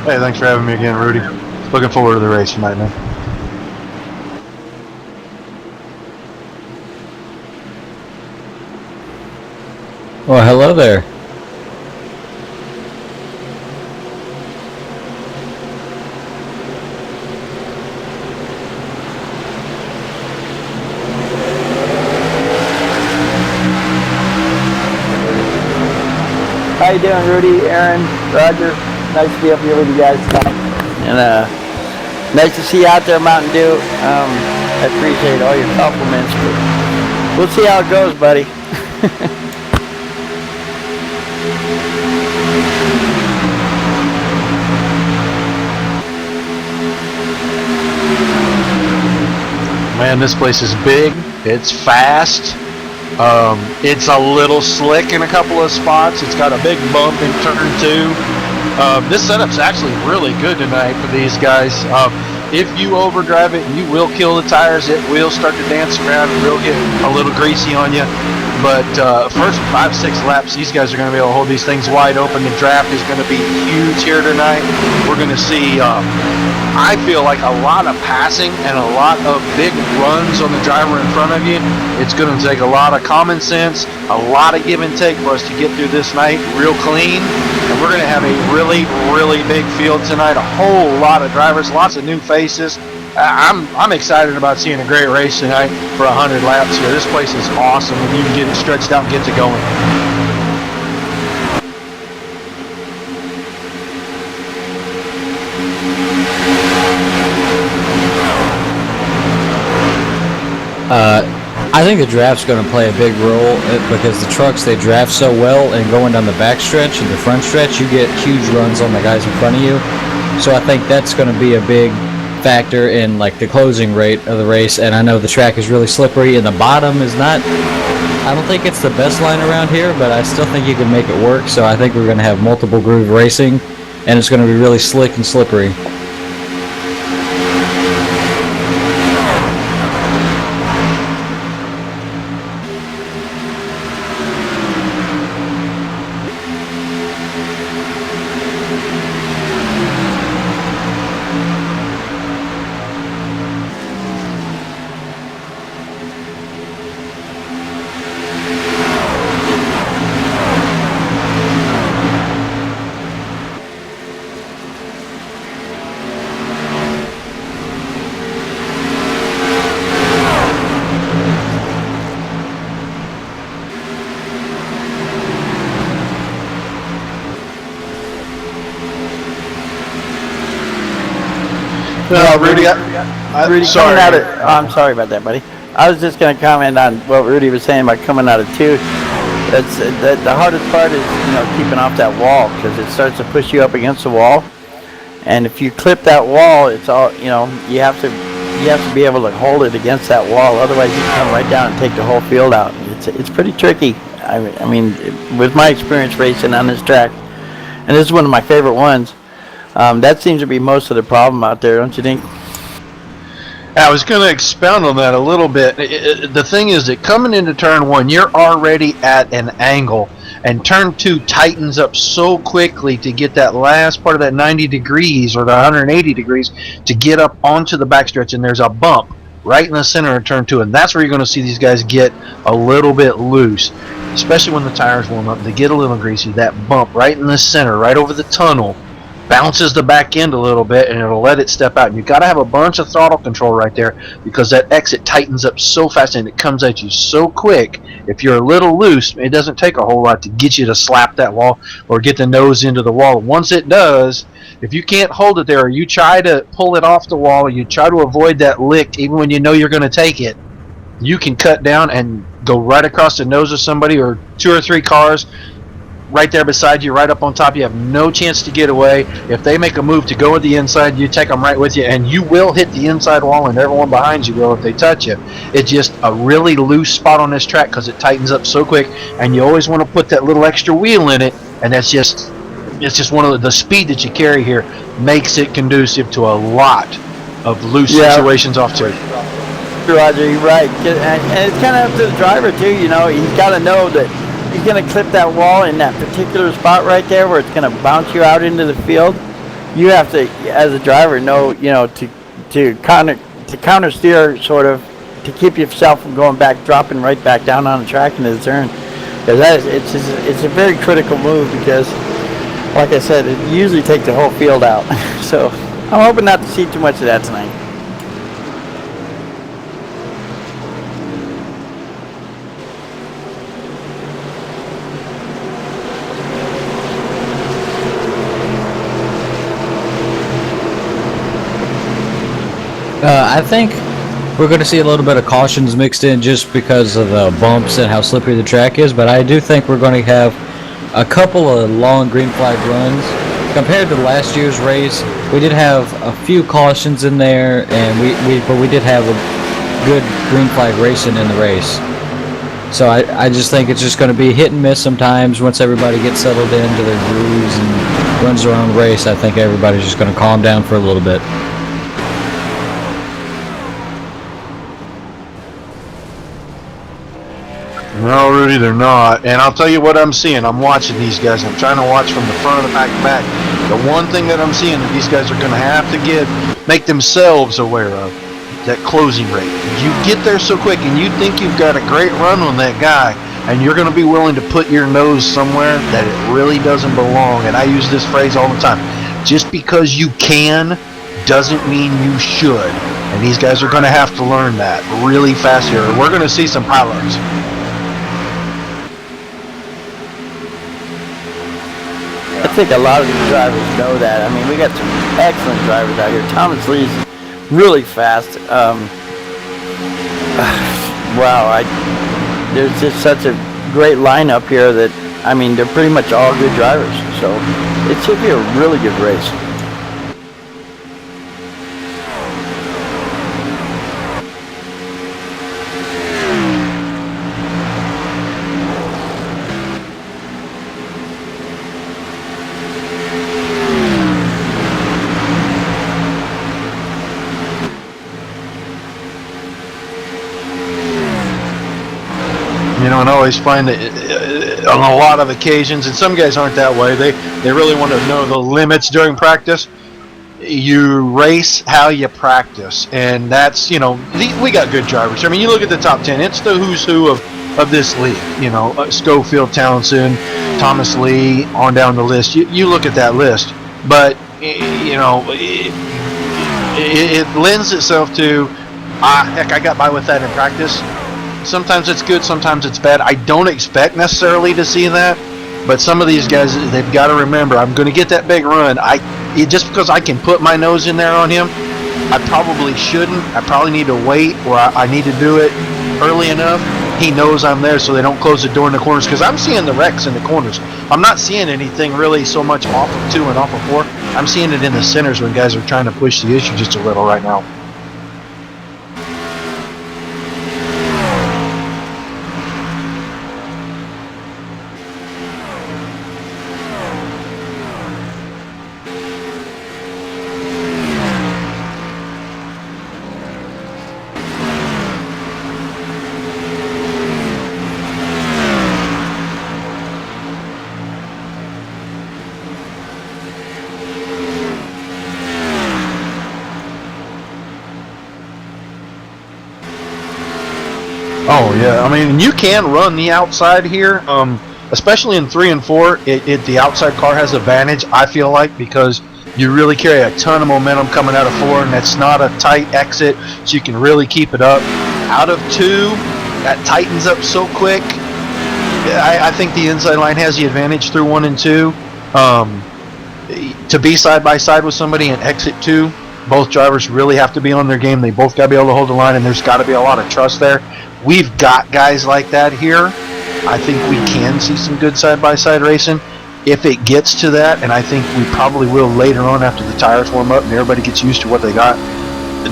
Hey, thanks for having me again, Rudy. Looking forward to the race tonight, man. Well, hello there. How you doing, Rudy, Aaron, Roger? Nice to be up here with you guys tonight. And nice to see you out there, Mountain Dew. I appreciate all your compliments, but we'll see how it goes, buddy. Man, this place is big. It's fast. It's a little slick in a couple of spots. It's got a big bump in turn 2. This setup's actually really good tonight for these guys. If you overdrive it, you will kill the tires. It will start to dance around. It will get a little greasy on you. But first 5-6 laps, these guys are going to be able to hold these things wide open. The draft is going to be huge here tonight. We're going to see, I feel like, a lot of passing and a lot of big runs on the driver in front of you. It's going to take a lot of common sense, a lot of give and take for us to get through this night real clean. And we're going to have a really, really big field tonight. A whole lot of drivers, lots of new faces. I'm excited about seeing a great race tonight for 100 laps here. This place is awesome when you can get it stretched out and get to going. I think the draft's going to play a big role because the trucks, they draft so well, and going down the back stretch and the front stretch, you get huge runs on the guys in front of you. So I think that's going to be a big factor in like the closing rate of the race. And I know the track is really slippery and the bottom is not, I don't think it's the best line around here, but I still think you can make it work. So I think we're going to have multiple groove racing, and it's going to be really slick and slippery. Rudy, sorry. I'm sorry about that, buddy. I was just going to comment on what Rudy was saying about coming out of 2. That's the hardest part is, keeping off that wall, because it starts to push you up against the wall. And if you clip that wall, it's all, you have to be able to hold it against that wall. Otherwise, you can come right down and take the whole field out. It's pretty tricky. I mean, with my experience racing on this track, and this is one of my favorite ones. That seems to be most of the problem out there, don't you think? I was going to expound on that a little bit. The thing is that coming into turn 1, you're already at an angle, and turn 2 tightens up so quickly to get that last part of that 90 degrees or the 180 degrees to get up onto the backstretch, and there's a bump right in the center of turn 2, and that's where you're going to see these guys get a little bit loose, especially when the tires warm up. They get a little greasy. That bump right in the center, right over the tunnel, bounces the back end a little bit, and it'll let it step out. And you've got to have a bunch of throttle control right there, because that exit tightens up so fast and it comes at you so quick. If you're a little loose, it doesn't take a whole lot to get you to slap that wall or get the nose into the wall. Once it does, if you can't hold it there, or you try to pull it off the wall, or you try to avoid that lick even when you know you're going to take it, you can cut down and go right across the nose of somebody or 2 or 3 cars right there beside you, right up on top. You have no chance to get away. If they make a move to go with the inside, you take them right with you, and you will hit the inside wall, and everyone behind you will if they touch you. It's just a really loose spot on this track because it tightens up so quick, and you always want to put that little extra wheel in it, and it's just one of the speed that you carry here makes it conducive to a lot of loose situations off to it. Roger, you're right. And it's kind of up to the driver too, He's got to know that he's going to clip that wall in that particular spot right there where it's going to bounce you out into the field. you have to, as a driver, know, to counter steer, sort of, to keep yourself from going back, dropping right back down on the track into the turn. Because it's a very critical move, because, like I said, it usually takes the whole field out. So I'm hoping not to see too much of that tonight. I think we're going to see a little bit of cautions mixed in just because of the bumps and how slippery the track is, but I do think we're going to have a couple of long green flag runs. Compared to last year's race, we did have a few cautions in there, and we did have a good green flag racing in the race. So I just think it's just going to be hit and miss sometimes. Once everybody gets settled into their grooves and runs their own race, I think everybody's just going to calm down for a little bit. No, Rudy, they're not. And I'll tell you what I'm seeing. I'm watching these guys. I'm trying to watch from the front of the back to back. The one thing that I'm seeing that these guys are going to have to make themselves aware of, that closing rate. You get there so quick and you think you've got a great run on that guy, and you're going to be willing to put your nose somewhere that it really doesn't belong. And I use this phrase all the time. Just because you can doesn't mean you should. And these guys are going to have to learn that really fast here. We're going to see some pileups. I think a lot of these drivers know that. I mean, we got some excellent drivers out here. Thomas Lee's really fast. Wow, there's just such a great lineup here that, I mean, they're pretty much all good drivers. So it should be a really good race. And I always find that on a lot of occasions, and some guys aren't that way, they really want to know the limits during practice. You race how you practice, and that's, we got good drivers. I mean, you look at the top 10, it's the who's who of this league. Schofield, Townsend, Thomas Lee, on down the list. You look at that list, but it lends itself to, heck, I got by with that in practice. Sometimes it's good, sometimes it's bad. I don't expect necessarily to see that, but some of these guys, they've got to remember, I'm going to get that big run. Just because I can put my nose in there on him, I probably shouldn't. I probably need to wait, or I need to do it early enough. He knows I'm there, so they don't close the door in the corners, because I'm seeing the wrecks in the corners. I'm not seeing anything really so much off of 2 and off of 4. I'm seeing it in the centers when guys are trying to push the issue just a little right now. Oh yeah, I mean, you can run the outside here, especially in 3 and 4. The outside car has advantage, I feel like, because you really carry a ton of momentum coming out of 4, and that's not a tight exit, so you can really keep it up. Out of 2, that tightens up so quick. I think the inside line has the advantage through 1 and 2. To be side by side with somebody in exit 2, both drivers really have to be on their game. They both got to be able to hold the line, and there's got to be a lot of trust there. We've got guys like that here. I think we can see some good side-by-side racing if it gets to that, and I think we probably will later on after the tires warm up and everybody gets used to what they got.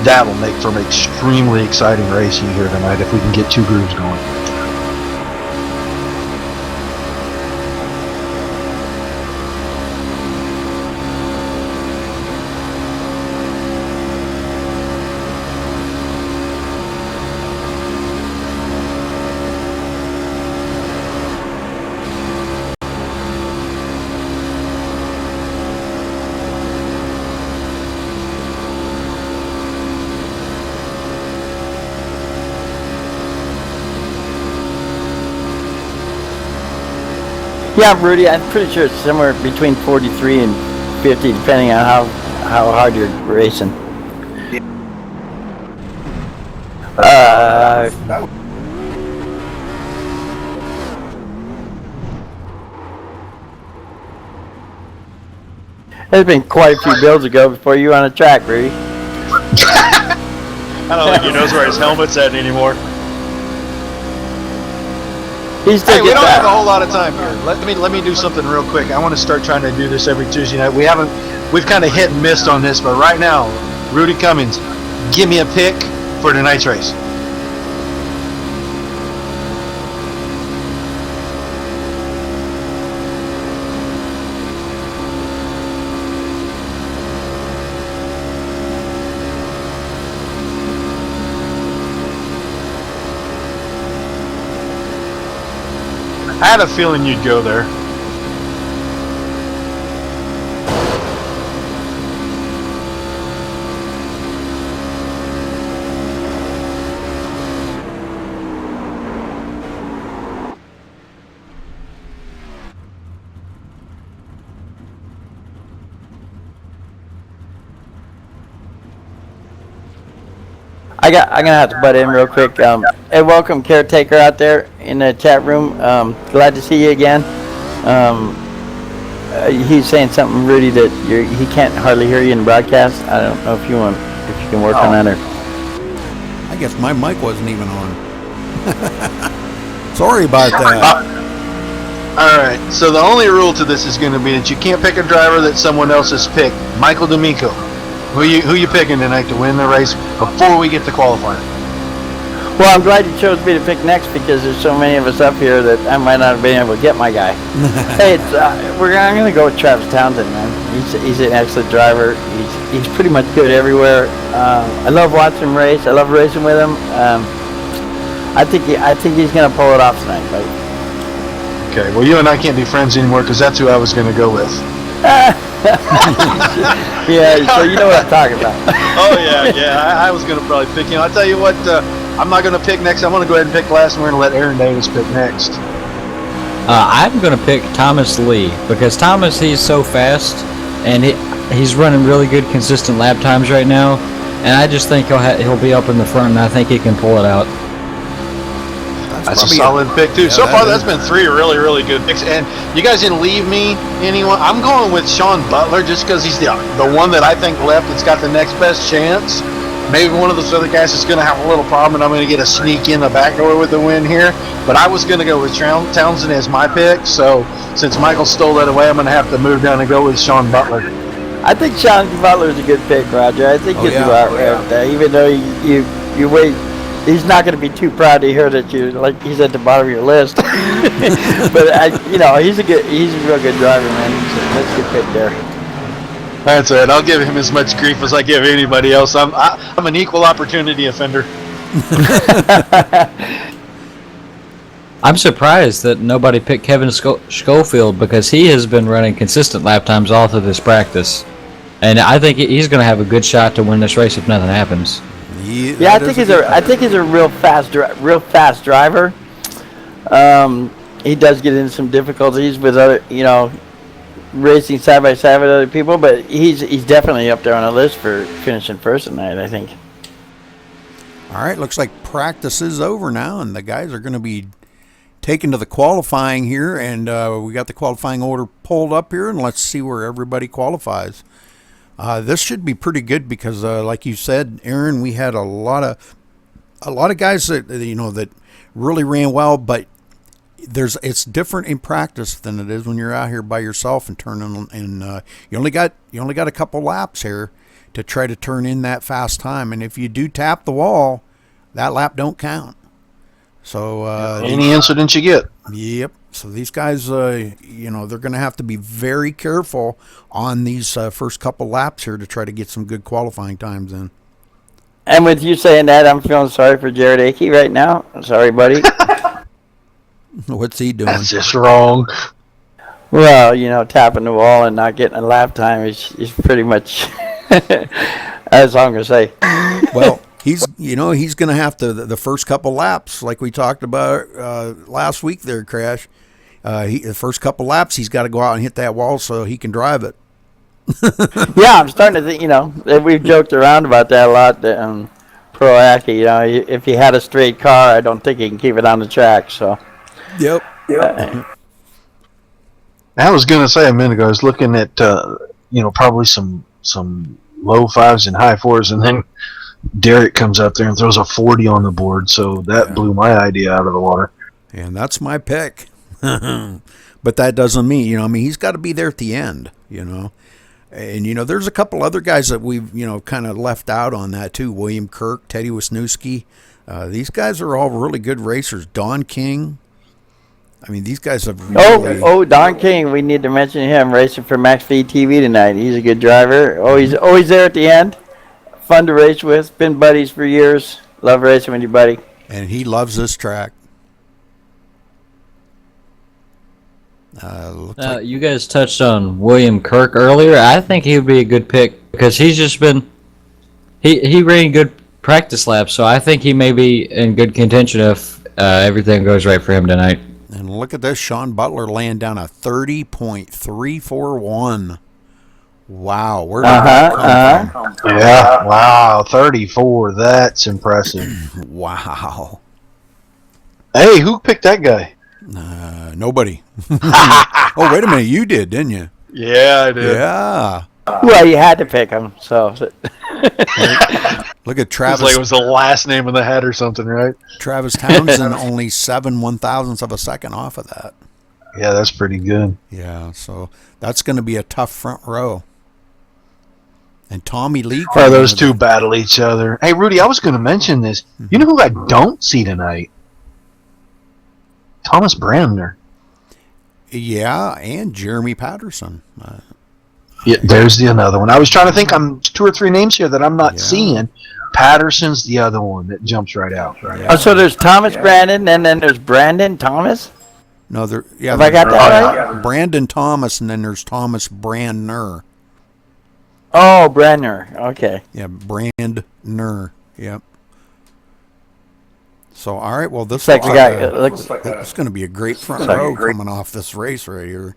That'll make for an extremely exciting racing here tonight if we can get 2 grooves going. Yeah, Rudy, I'm pretty sure it's somewhere between 43 and 50, depending on how hard you're racing. There's been quite a few builds ago before you were on the track, Rudy. I don't think he knows where his helmet's at anymore. He's still Hey, we don't that. have a whole lot of time here. Let me do something real quick. I want to start trying to do this every Tuesday night. We've kind of hit and missed on this, but right now, Rudy Cummings, give me a pick for tonight's race. I had a feeling you'd go there. I'm gonna have to butt in real quick. Hey, welcome, caretaker out there in the chat room. Glad to see you again. He's saying something, Rudy, that he can't hardly hear you in the broadcast. I don't know if you can work on that or. I guess my mic wasn't even on. Sorry about that. All right. So the only rule to this is going to be that you can't pick a driver that someone else has picked. Michael D'Amico, who you picking tonight to win the race before we get to qualifying? Well, I'm glad you chose me to pick next because there's so many of us up here that I might not have been able to get my guy. Hey, I'm going to go with Travis Townsend, man. He's an excellent driver. He's pretty much good everywhere. I love watching him race. I love racing with him. I think he's going to pull it off tonight, buddy. Okay. Well, you and I can't be friends anymore because that's who I was going to go with. Yeah, so you know what I'm talking about. Oh yeah. I was going to probably pick him. I'll tell you what. I'm not going to pick next. I'm going to go ahead and pick last, and we're going to let Aaron Davis pick next. I'm going to pick Thomas Lee because Thomas, he's so fast, and he's running really good, consistent lap times right now. And I just think he'll be up in the front, and I think he can pull it out. That's a solid pick too. So far, that's been 3 really, really good picks. And you guys didn't leave me anyone. I'm going with Sean Butler just because he's the one that I think left that's got the next best chance. Maybe one of those other guys is going to have a little problem, and I'm going to get a sneak in the back door with the win here. But I was going to go with Townsend as my pick. So since Michael stole that away, I'm going to have to move down and go with Sean Butler. I think Sean Butler's a good pick, Roger. I think he's even though you wait. He's not going to be too proud to hear that he's at the bottom of your list. But he's a real good driver, man. That's a good pick there. That's it. I'll give him as much grief as I give anybody else. I'm an equal opportunity offender. I'm surprised that nobody picked Kevin Schofield because he has been running consistent lap times all through this practice, and I think he's going to have a good shot to win this race if nothing happens. Yeah, I think he's a real fast driver. He does get into some difficulties with other, racing side by side with other people, but he's definitely up there on the list for finishing first tonight, I think. All right, looks like practice is over now, and the guys are going to be taken to the qualifying here, and we got the qualifying order pulled up here, and let's see where everybody qualifies. This should be pretty good because, like you said, Aaron, we had a lot of guys that that really ran well, but it's different in practice than it is when you're out here by yourself and turning, and you only got a couple laps here to try to turn in that fast time, and if you do tap the wall, that lap don't count. So any incident you get. Yep. So these guys, they're going to have to be very careful on these first couple laps here to try to get some good qualifying times in. And with you saying that, I'm feeling sorry for Jared Akey right now. I'm sorry, buddy. What's he doing? That's just wrong. Well, tapping the wall and not getting a lap time is pretty much that's all I'm going to say. Well, he's going to have to, the first couple laps, like we talked about last week there, Crash, The first couple laps, he's got to go out and hit that wall so he can drive it. Yeah, I'm starting to think, we've joked around about that a lot. Pro Aki, if he had a straight car, I don't think he can keep it on the track. So. Yep. I was going to say a minute ago, I was looking at, probably some low fives and high fours, and then Derek comes up there and throws a 40 on the board, so that blew my idea out of the water. And that's my pick. But that doesn't mean, he's got to be there at the end, And, there's a couple other guys that we've, kind of left out on that too. William Kirk, Teddy Wisniewski. These guys are all really good racers. Don King. These guys have really... Don King. We need to mention him racing for MaxSpeedTV tonight. He's a good driver. He's always there at the end. Fun to race with. Been buddies for years. Love racing with you, buddy. And he loves this track. You guys touched on William Kirk earlier. I think he would be a good pick because he's just been he ran good practice laps, so I think he may be in good contention if everything goes right for him tonight. And look at this, Sean Butler laying down a 30.341. Wow, where did that come from? Yeah, wow, 34. That's impressive. Wow. Hey, who picked that guy? Nobody. Oh, wait a minute, you did, didn't you? Yeah, I did. Yeah. Well, you had to pick him, so. Look at Travis. It's like it was the last name in the hat or something, right? Travis Townsend only 7/1000ths of a second off of that. Yeah, that's pretty good. Yeah, so that's going to be a tough front row. And Tommy Lee. Those two battle each other. Hey, Rudy, I was going to mention this. You know who I don't see tonight? Thomas Brandner. Yeah, and Jeremy Patterson. Yeah, there's another one. I was trying to think. I'm 2 or 3 names here that I'm not seeing. Patterson's the other one that jumps right out. Oh, so there's Thomas Brandon, and then there's Brandon Thomas? No, Have I got that right? Brandon Thomas, and then there's Thomas Brandner. Oh, Brandner. Okay. Yeah, Brandner. Yep. So, all right. Well, this looks it's going to be a great front row coming off this race right here.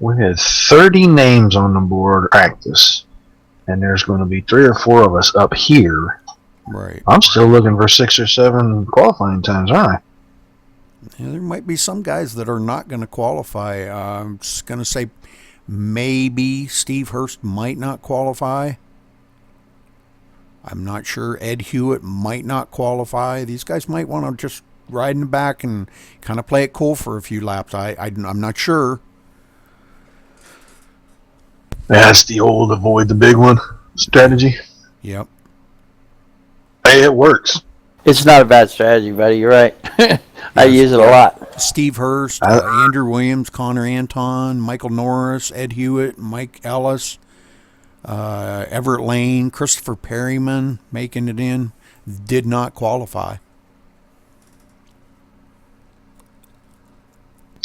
We had 30 names on the board practice, and there's going to be 3 or 4 of us up here. Right. I'm still looking for 6 or 7 qualifying times, aren't I? Yeah, there might be some guys that are not going to qualify. I'm just going to say maybe Steve Hurst might not qualify. I'm not sure. Ed Hewitt might not qualify. These guys might want to just ride in the back and kind of play it cool for a few laps. I'm not sure. That's the old avoid the big one strategy. Yep. Hey, it works. It's not a bad strategy, buddy. You're right. I use it a lot. Steve Hurst, Andrew Williams, Connor Anton, Michael Norris, Ed Hewitt, Mike Ellis, Everett Lane, Christopher Perryman making it in, did not qualify.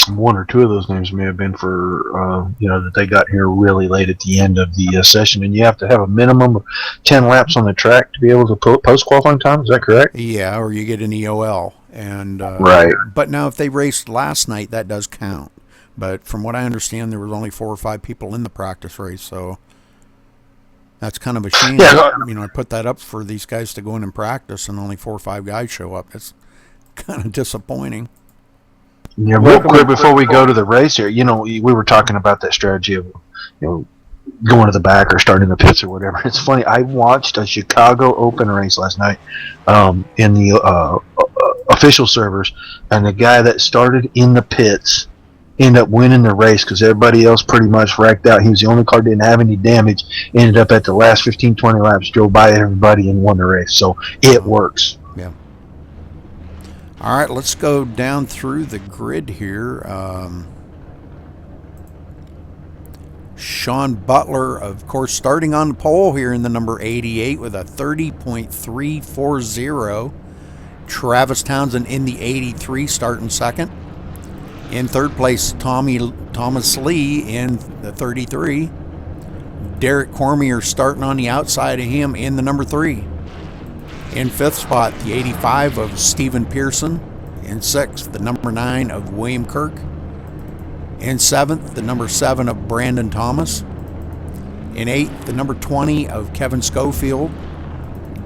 1 or 2 of those names may have been for, that they got here really late at the end of the session, and you have to have a minimum of 10 laps on the track to be able to post qualifying time. Is that correct? Yeah, or you get an EOL. And right. But now, if they raced last night, that does count. But from what I understand, there was only 4 or 5 people in the practice race, so that's kind of a shame. Yeah. I put that up for these guys to go in and practice, and only 4 or 5 guys show up. That's kind of disappointing. Yeah, real quick before we go to the race here, we were talking about that strategy of, going to the back or starting the pits or whatever. It's funny. I watched a Chicago Open race last night in the official servers, and the guy that started in the pits ended up winning the race because everybody else pretty much wrecked out. He was the only car that didn't have any damage. Ended up at the last 15, 20 laps, drove by everybody and won the race. So it works. Yeah. All right, let's go down through the grid here. Sean Butler, of course, starting on the pole here in the number 88 with a 30.340. Travis Townsend in the 83 starting second. In third place, Thomas Lee in the 33. Derek Cormier starting on the outside of him in the number 3. In fifth spot, the 85 of Stephen Pearson In 6th, the number 9 of William Kirk. In 7th, the number 7 of Brandon Thomas. In 8th, the number 20 of Kevin Schofield.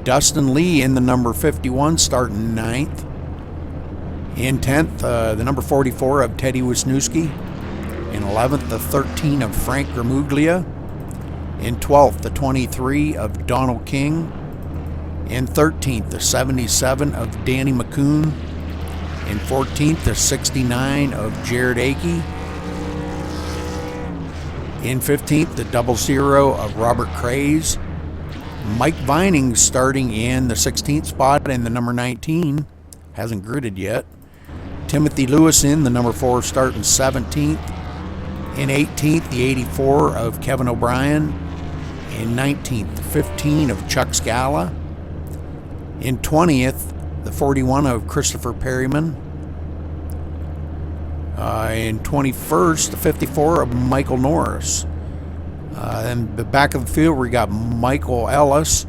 Dustin Lee in the number 51, starting 9th. In 10th, the number 44 of Teddy Wisniewski. In 11th, the 13 of Frank Gramuglia. In 12th, the 23 of Donald King. In 13th, the 77 of Danny McCoon. In 14th, the 69 of Jared Akey. In 15th, the 00 of Robert Craze. Mike Vining starting in the 16th spot in the number 19. Hasn't gridded yet. Timothy Lewis in the number 4, starting 17th. In 18th, the 84 of Kevin O'Brien. In 19th, the 15 of Chuck Scala. In 20th, the 41 of Christopher Perryman. In 21st, the 54 of Michael Norris. In the back of the field, we got Michael Ellis,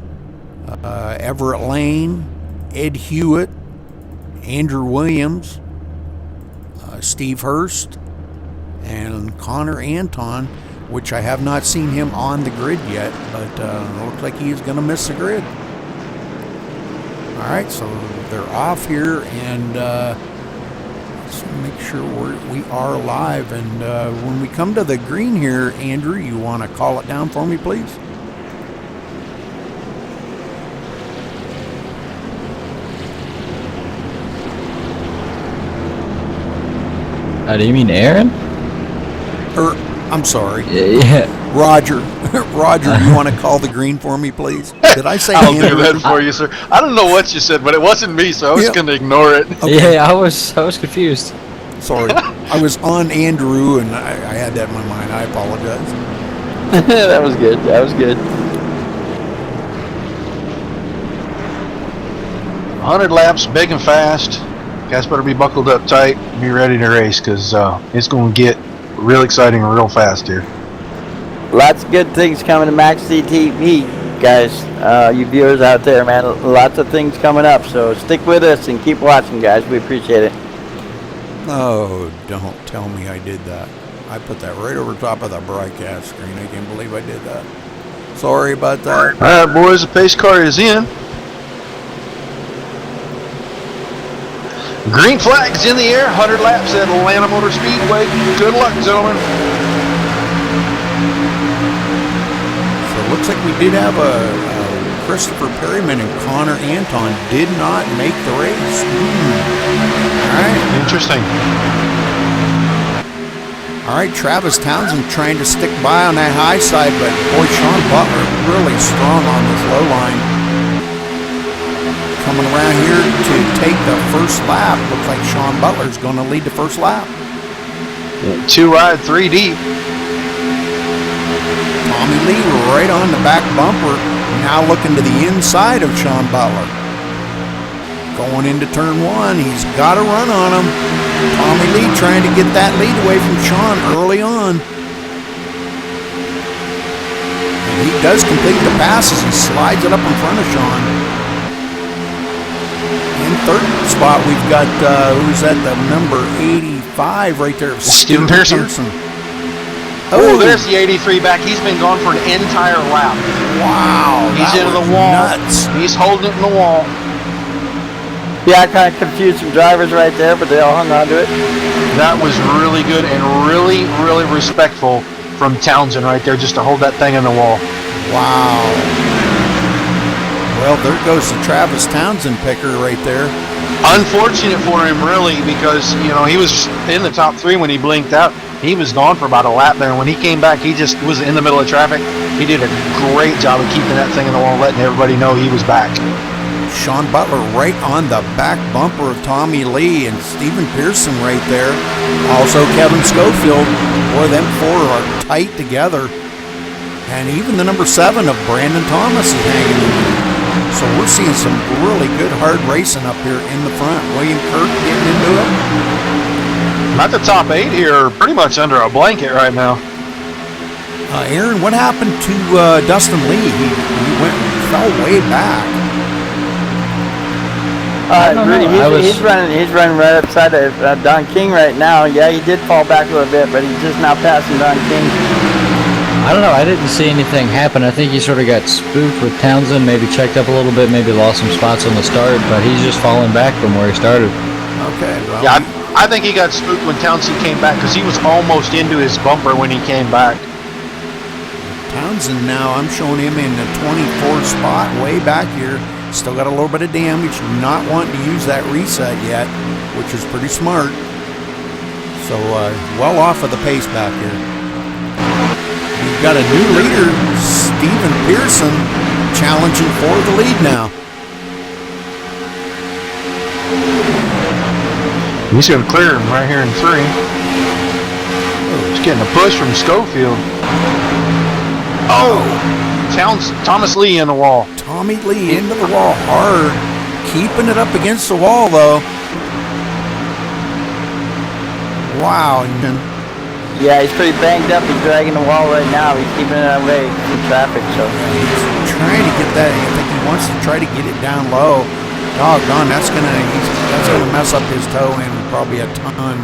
Everett Lane, Ed Hewitt, Andrew Williams, Steve Hurst, and Connor Anton, which I have not seen him on the grid yet, but it looks like he is going to miss the grid. All right, so they're off here, and let's make sure we are live. And when we come to the green here, Andrew, you want to call it down for me, please? Do you mean Aaron? I'm sorry. Yeah. Roger. Roger, you want to call the green for me, please? Did I say I'll Andrew? do that for you, sir. I don't know what you said, but it wasn't me, so I was going to ignore it. Okay. Yeah, I was confused. Sorry. I was on Andrew, and I had that in my mind. I apologize. That was good. That was good. 100 laps, big and fast. Guys better be buckled up tight, be ready to race, because it's going to get real exciting real fast here. Lots of good things coming to MaxSpeedTV, guys. You viewers out there, man. Lots of things coming up. So stick with us and keep watching, guys. We appreciate it. Oh, don't tell me I did that. I put that right over top of the broadcast screen. I can't believe I did that. Sorry about that. All right, boys, the pace car is in. Green flag's in the air, 100 laps at Atlanta Motor Speedway. Good luck, gentlemen. So it looks like we did have a Christopher Perryman and Connor Anton did not make the race. All right. Interesting. All right, Travis Townsend trying to stick by on that high side, but boy, Sean Butler really strong on this low line. Coming around here to take the first lap. Looks like Sean Butler's going to lead the first lap. 2 wide, 3 deep. Tommy Lee right on the back bumper. Now looking to the inside of Sean Butler. Going into turn 1. He's got a run on him. Tommy Lee trying to get that lead away from Sean early on. And he does complete the passes. He slides it up in front of Sean. In third spot, we've got, who's that, the number 85 right there. Steven Pearson. Oh, there's the 83 back. He's been gone for an entire lap. Wow. He's into the wall. Nuts. He's holding it in the wall. Yeah, I kind of confused some drivers right there, but they all hung on to it. That was really good and really, really respectful from Townsend right there, just to hold that thing in the wall. Wow. Well, there goes the Travis Townsend picker right there. Unfortunate for him, really, because, you know, he was in the top 3 when he blinked out. He was gone for about a lap there, and when he came back, he just was in the middle of traffic. He did a great job of keeping that thing in the wall, letting everybody know he was back. Sean Butler right on the back bumper of Tommy Lee, and Steven Pearson right there. Also Kevin Schofield. Boy, them 4 are tight together. And even the number 7 of Brandon Thomas is hanging in there. So we're seeing some really good hard racing up here in the front. William Kirk getting into it. Not the top 8 here, pretty much under a blanket right now. Aaron, what happened to Dustin Lee? He fell way back. don't Rudy, know. he's running right upside of Don King right now. Yeah, he did fall back a little bit, but he's just now passing Don King. I don't know. I didn't see anything happen. I think he sort of got spooked with Townsend, maybe checked up a little bit, maybe lost some spots on the start, but he's just falling back from where he started. Okay. Well, Yeah, I think he got spooked when Townsend came back because he was almost into his bumper when he came back. Townsend now, I'm showing him in the 24th spot, way back here. Still got a little bit of damage. Not wanting to use that reset yet, which is pretty smart. So well off of the pace back here. We've got a new leader, Stephen Pearson, challenging for the lead now. He's going to clear him right here in 3. He's getting a push from Schofield. Oh! Thomas Lee in the wall. Tommy Lee into the wall hard. Keeping it up against the wall, though. Wow. Yeah, he's pretty banged up. He's dragging the wall right now. He's keeping it away from traffic. So he's trying to get that. I think he wants to try to get it down low. Doggone, that's gonna mess up his toe in probably a ton.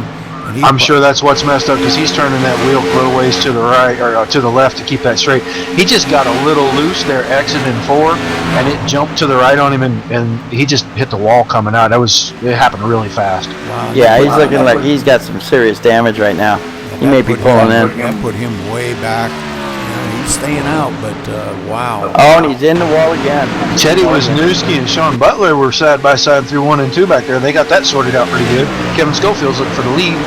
And I'm sure that's what's messed up because he's turning that wheel a little ways to the right or to the left to keep that straight. He just got a little loose there exiting 4, and it jumped to the right on him, and he just hit the wall coming out. It happened really fast. Wow. yeah, he's looking like he's got some serious damage right now. He may be pulling in. That put him way back. He's staying out, but wow. Oh, and he's in the wall again. Teddy Wisniewski and Sean Butler were side by side through 1 and 2 back there. They got that sorted out pretty good. Kevin Schofield's looking for the lead.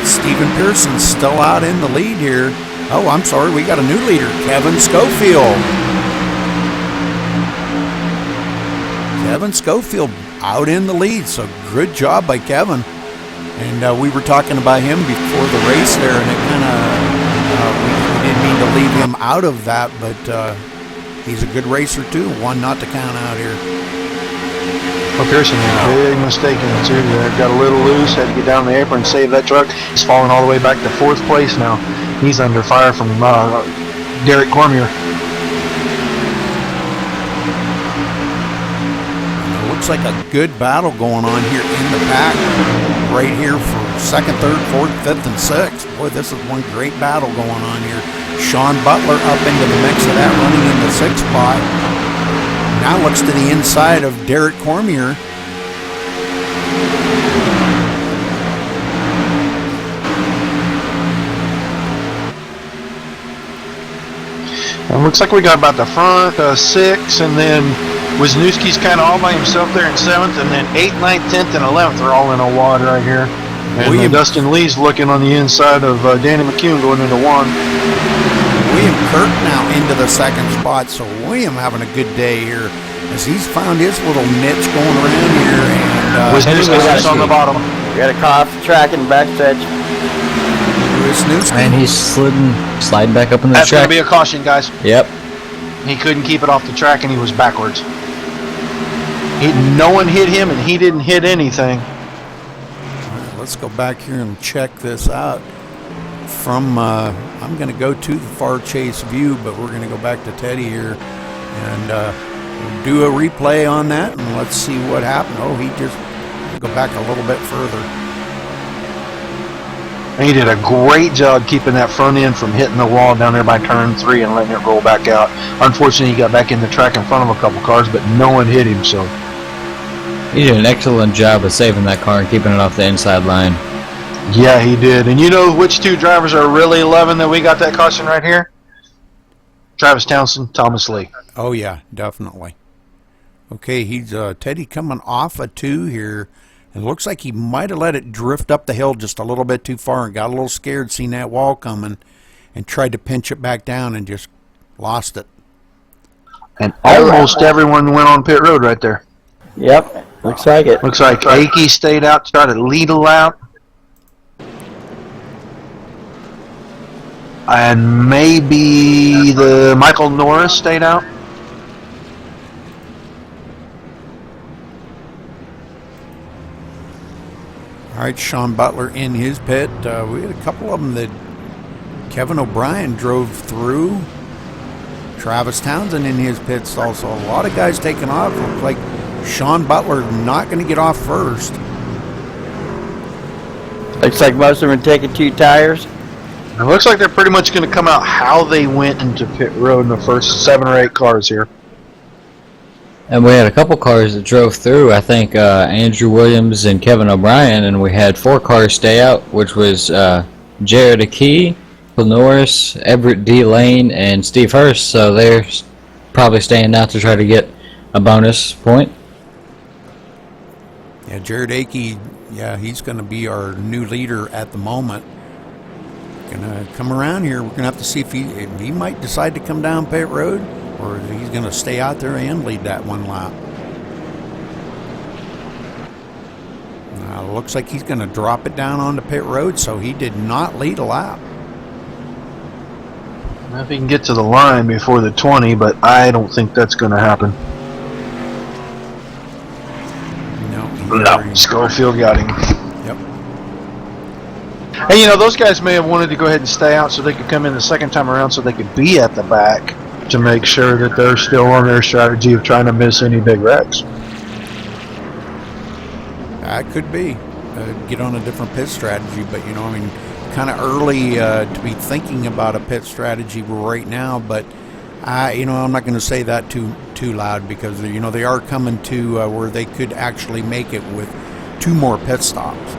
Stephen Pearson's still out in the lead here. Oh, I'm sorry, we got a new leader, Kevin Schofield. Kevin Schofield out in the lead, so good job by Kevin. And we were talking about him before the race there, and it kind of, we didn't mean to leave him out of that, but he's a good racer too. One not to count out here. Well, Pearson made a big mistake in the 2 there. Got a little loose, had to get down the apron and save that truck. He's falling all the way back to 4th place now. He's under fire from Derek Cormier. Looks like a good battle going on here in the pack. Right here for 2nd, 3rd, 4th, 5th, and 6th. Boy, this is one great battle going on here. Sean Butler up into the mix of that, running in the 6th spot. Now looks to the inside of Derek Cormier. It looks like we got about the front 6, and then Wisniewski's kind of all by himself there in 7th, and then 8th, 9th, 10th, and 11th are all in a wad right here. And Dustin Lee's looking on the inside of Danny McCune going into 1. William Kirk now into the 2nd spot, so William having a good day here as he's found his little niche going around here. And Wisniewski's on the bottom. We got a car off the track in the backstretch. And he's sliding back up in the That's track. going to be a caution, guys. Yep. He couldn't keep it off the track, and he was backwards. No one hit him, and he didn't hit anything. All right, let's go back here and check this out. From I'm going to go to the far chase view, but we're going to go back to Teddy here and we'll do a replay on that, and let's see what happened. Oh, he just go back a little bit further. He did a great job keeping that front end from hitting the wall down there by turn 3 and letting it roll back out. Unfortunately, he got back in the track in front of a couple cars, but no one hit him. So He did an excellent job of saving that car and keeping it off the inside line. yeah, he did. And you know which 2 drivers are really loving that we got that caution right here? Travis Townsend, Thomas Lee. Oh yeah, definitely. Okay, he's Teddy coming off a 2 here. It looks like he might have let it drift up the hill just a little bit too far and got a little scared seeing that wall coming and tried to pinch it back down and just lost it. And almost everyone went on pit road right there. Yep, looks like it. Looks like Akey stayed out, tried to Lidl out. And maybe the Michael Norris stayed out. All right, Sean Butler in his pit. We had a couple of them that Kevin O'Brien drove through. Travis Townsend in his pits also. A lot of guys taking off. Looks like Sean Butler not going to get off first. Looks like most of them are taking 2 tires. It looks like they're pretty much going to come out how they went into pit road in the first 7 or 8 cars here. And we had a couple cars that drove through. I think Andrew Williams and Kevin O'Brien, and we had 4 cars stay out, which was Jared Akey, Phil Norris, Everett D. Lane, and Steve Hurst. So they're probably staying out to try to get a bonus point. Yeah, Jared Akey, yeah, he's going to be our new leader at the moment. Going to come around here. We're going to have to see if he might decide to come down pit road, or he's going to stay out there and lead that 1 lap. Looks like he's going to drop it down onto pit road, so he did not lead a lap. If he can get to the line before the 20, but I don't think that's going to happen. No, Schofield got him. Yep. And you know, those guys may have wanted to go ahead and stay out so they could come in the second time around so they could be at the back to make sure that they're still on their strategy of trying to miss any big wrecks. That could be. Get on a different pit strategy, but you know, I mean, kind of early to be thinking about a pit strategy right now, but you know, I'm not going to say that too loud, because you know, they are coming to where they could actually make it with 2 more pit stops.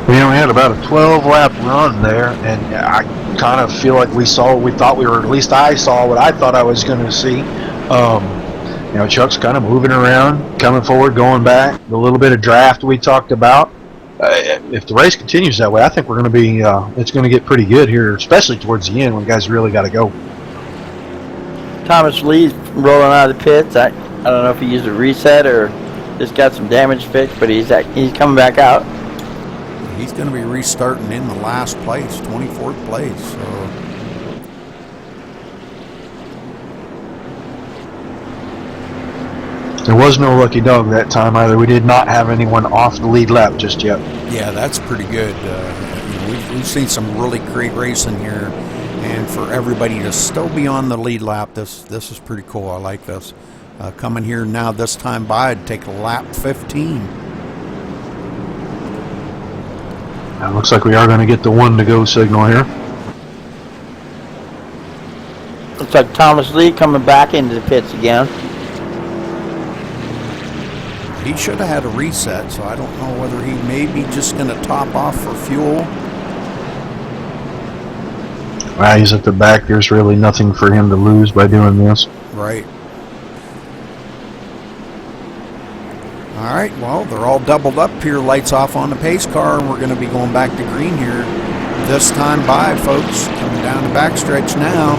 We only had about a 12-lap run there, and I kind of feel like we thought we were, at least I saw what I thought I was going to see. You know, Chuck's kind of moving around, coming forward, going back. The little bit of draft we talked about. If the race continues that way, I think we're going to be. It's going to get pretty good here, especially towards the end when guys really got to go. Thomas Lee's rolling out of the pits. I don't know if he used a reset or just got some damage fixed, but he's coming back out. He's going to be restarting in the last place, 24th place. So. There was no lucky dog that time either. We did not have anyone off the lead lap just yet. Yeah, that's pretty good. We've seen some really great racing here, and for everybody to still be on the lead lap, this is pretty cool. I like this. Coming here now this time by, I'd take lap 15. It looks like we are going to get the 1 to go signal here. Looks like Thomas Lee coming back into the pits again. He should have had a reset, so I don't know whether he may be just going to top off for fuel. He's at the back. There's really nothing for him to lose by doing this. Right. All right, well, they're all doubled up here. Lights off on the pace car, and we're going to be going back to green here. This time by, folks. Coming down the backstretch now.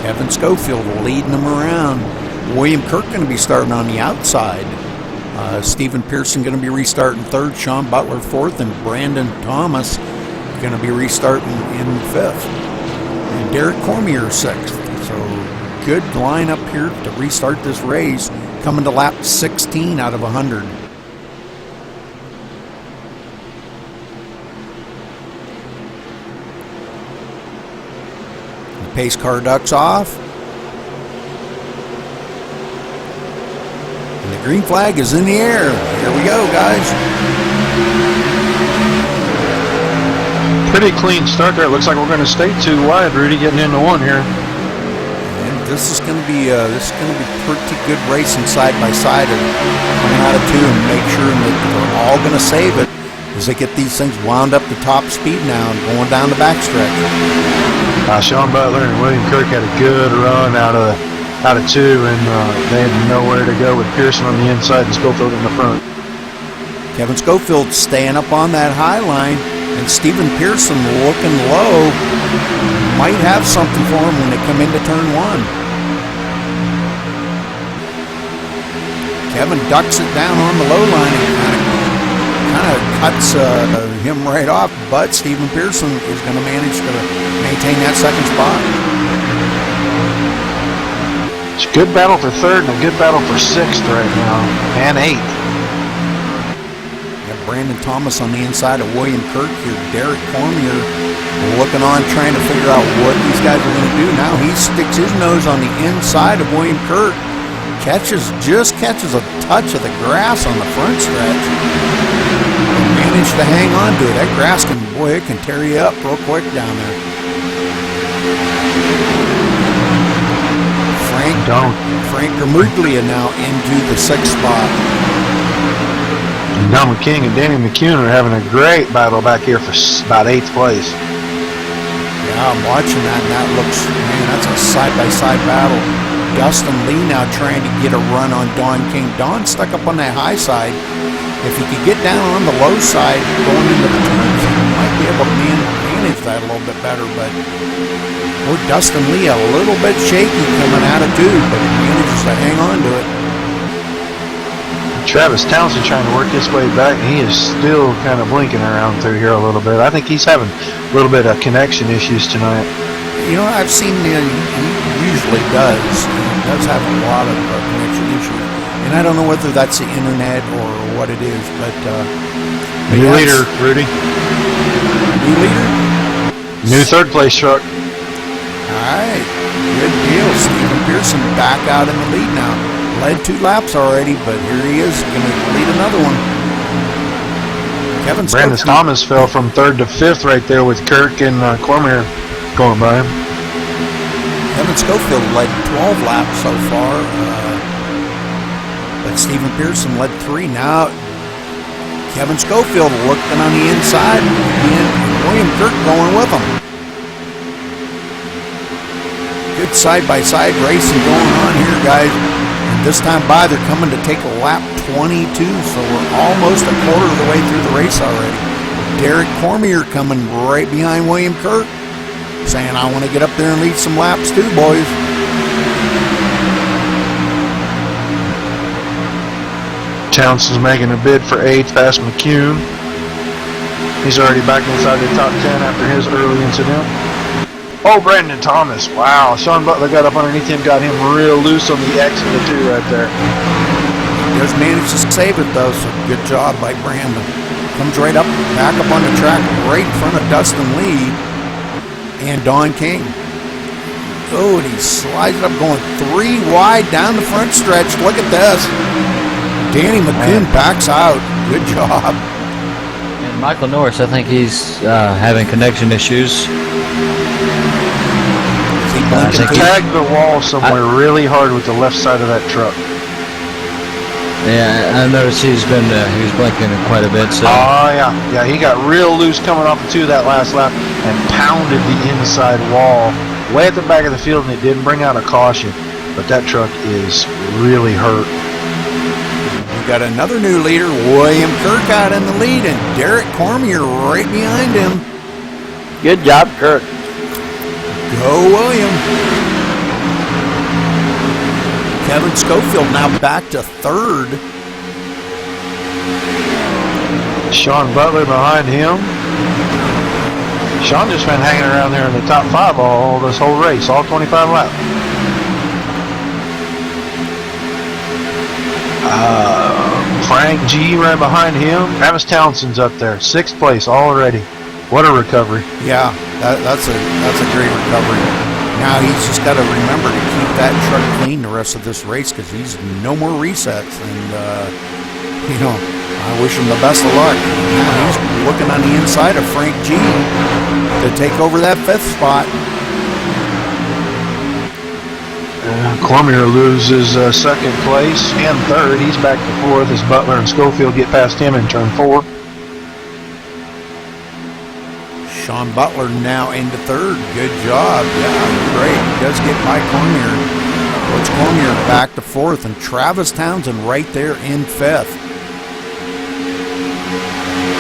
Kevin Schofield leading them around. William Kirk going to be starting on the outside. Stephen Pearson going to be restarting 3rd. Sean Butler 4th. And Brandon Thomas going to be restarting in 5th. And Derek Cormier 6th. So good lineup here to restart this race. Coming to lap 16 out of 100. Pace car ducks off. And the green flag is in the air. Here we go, guys. Pretty clean start there. It looks like we're going to stay 2 wide. Rudy getting into 1 here. And this is going to be pretty good racing side by side, and coming out of 2 and make sure that they're all going to save it as they get these things wound up to top speed now and going down the backstretch. Sean Butler and William Kirk had a good run out of 2, and they had nowhere to go with Pearson on the inside and Schofield in the front. Kevin Schofield staying up on that high line, and Stephen Pearson looking low. Might have something for him when they come into turn 1. Kevin ducks it down on the low line and kind of cuts him right off, but Stephen Pearson is going to manage to maintain that 2nd spot. It's a good battle for third and a good battle for sixth right now, and eighth. Got Brandon Thomas on the inside of William Kirk here. Derek Cormier looking on, trying to figure out what these guys are going to do. Now he sticks his nose on the inside of William Kirk. Just catches a touch of the grass on the front stretch. Managed to hang on to it. That grass can, boy, it can tear you up real quick down there. Frank Gramuglia now into the sixth spot. Donald King and Danny McCune are having a great battle back here for about eighth place. Yeah, I'm watching that, and that looks, man, that's a side-by-side battle. Dustin Lee now trying to get a run on Don King. Don stuck up on that high side. If he could get down on the low side going into the turns, he might be able to manage that a little bit better. But oh, Dustin Lee a little bit shaky coming out of two, but he manages to hang on to it. Travis Townsend trying to work his way back, and he is still kind of blinking around through here a little bit. I think he's having a little bit of connection issues tonight. You know, I've seen he usually does. He does have a lot of connection issues. And I don't know whether that's the internet or what it is, but New leader, Rudy. New leader? New third place truck. All right. Good deal. Stephen Pearson back out in the lead now. Led 2 laps already, but here he is going to lead another one. Brandon Thomas fell from third to fifth right there with Kirk and Cormier going by him. Kevin Schofield led 12 laps so far, but Stephen Pearson led 3. Now Kevin Schofield looking on the inside, and William Kirk going with him. Good side-by-side racing going on here, guys. And this time by, they're coming to take lap 22, so we're almost a quarter of the way through the race already. Derek Cormier coming right behind William Kirk, saying, I want to get up there and lead some laps too, boys. Townsend's making a bid for 8th past McCune. He's already back inside the top 10 after his early incident. Oh, Brandon Thomas. Wow. Sean Butler got up underneath him, got him real loose on the X of the 2 right there. He does manage to save it, though, so good job by Brandon. Comes right up, back up on the track, right in front of Dustin Lee and Don King. Oh, and he slides it up, going 3 wide down the front stretch. Look at this. Danny McCune backs out. Good job. And Michael Norris, I think he's having connection issues. He tagged the wall somewhere really hard with the left side of that truck. Yeah, I noticed he was blinking quite a bit. So. Oh yeah, he got real loose coming off the 2 that last lap and pounded the inside wall way at the back of the field, and it didn't bring out a caution. But that truck is really hurt. We got another new leader, William Kirk out in the lead, and Derek Cormier right behind him. Good job, Kirk. Go, William. Kevin Schofield now back to 3rd. Sean Butler behind him. Sean just been hanging around there in the top 5 all this whole race, all 25 laps. Frank G right behind him. Travis Townsend's up there, 6th place already. What a recovery. Yeah, that's a great recovery. Now he's just got to remember to keep that truck clean the rest of this race, because he's no more resets. And, I wish him the best of luck. Now he's looking on the inside of Frank G to take over that 5th spot. Cormier loses 2nd place and 3rd. He's back to 4th as Butler and Schofield get past him in turn 4. Sean Butler now into 3rd. Good job. Yeah, great. He does get by Cormier. Puts Cormier back to 4th, and Travis Townsend right there in 5th.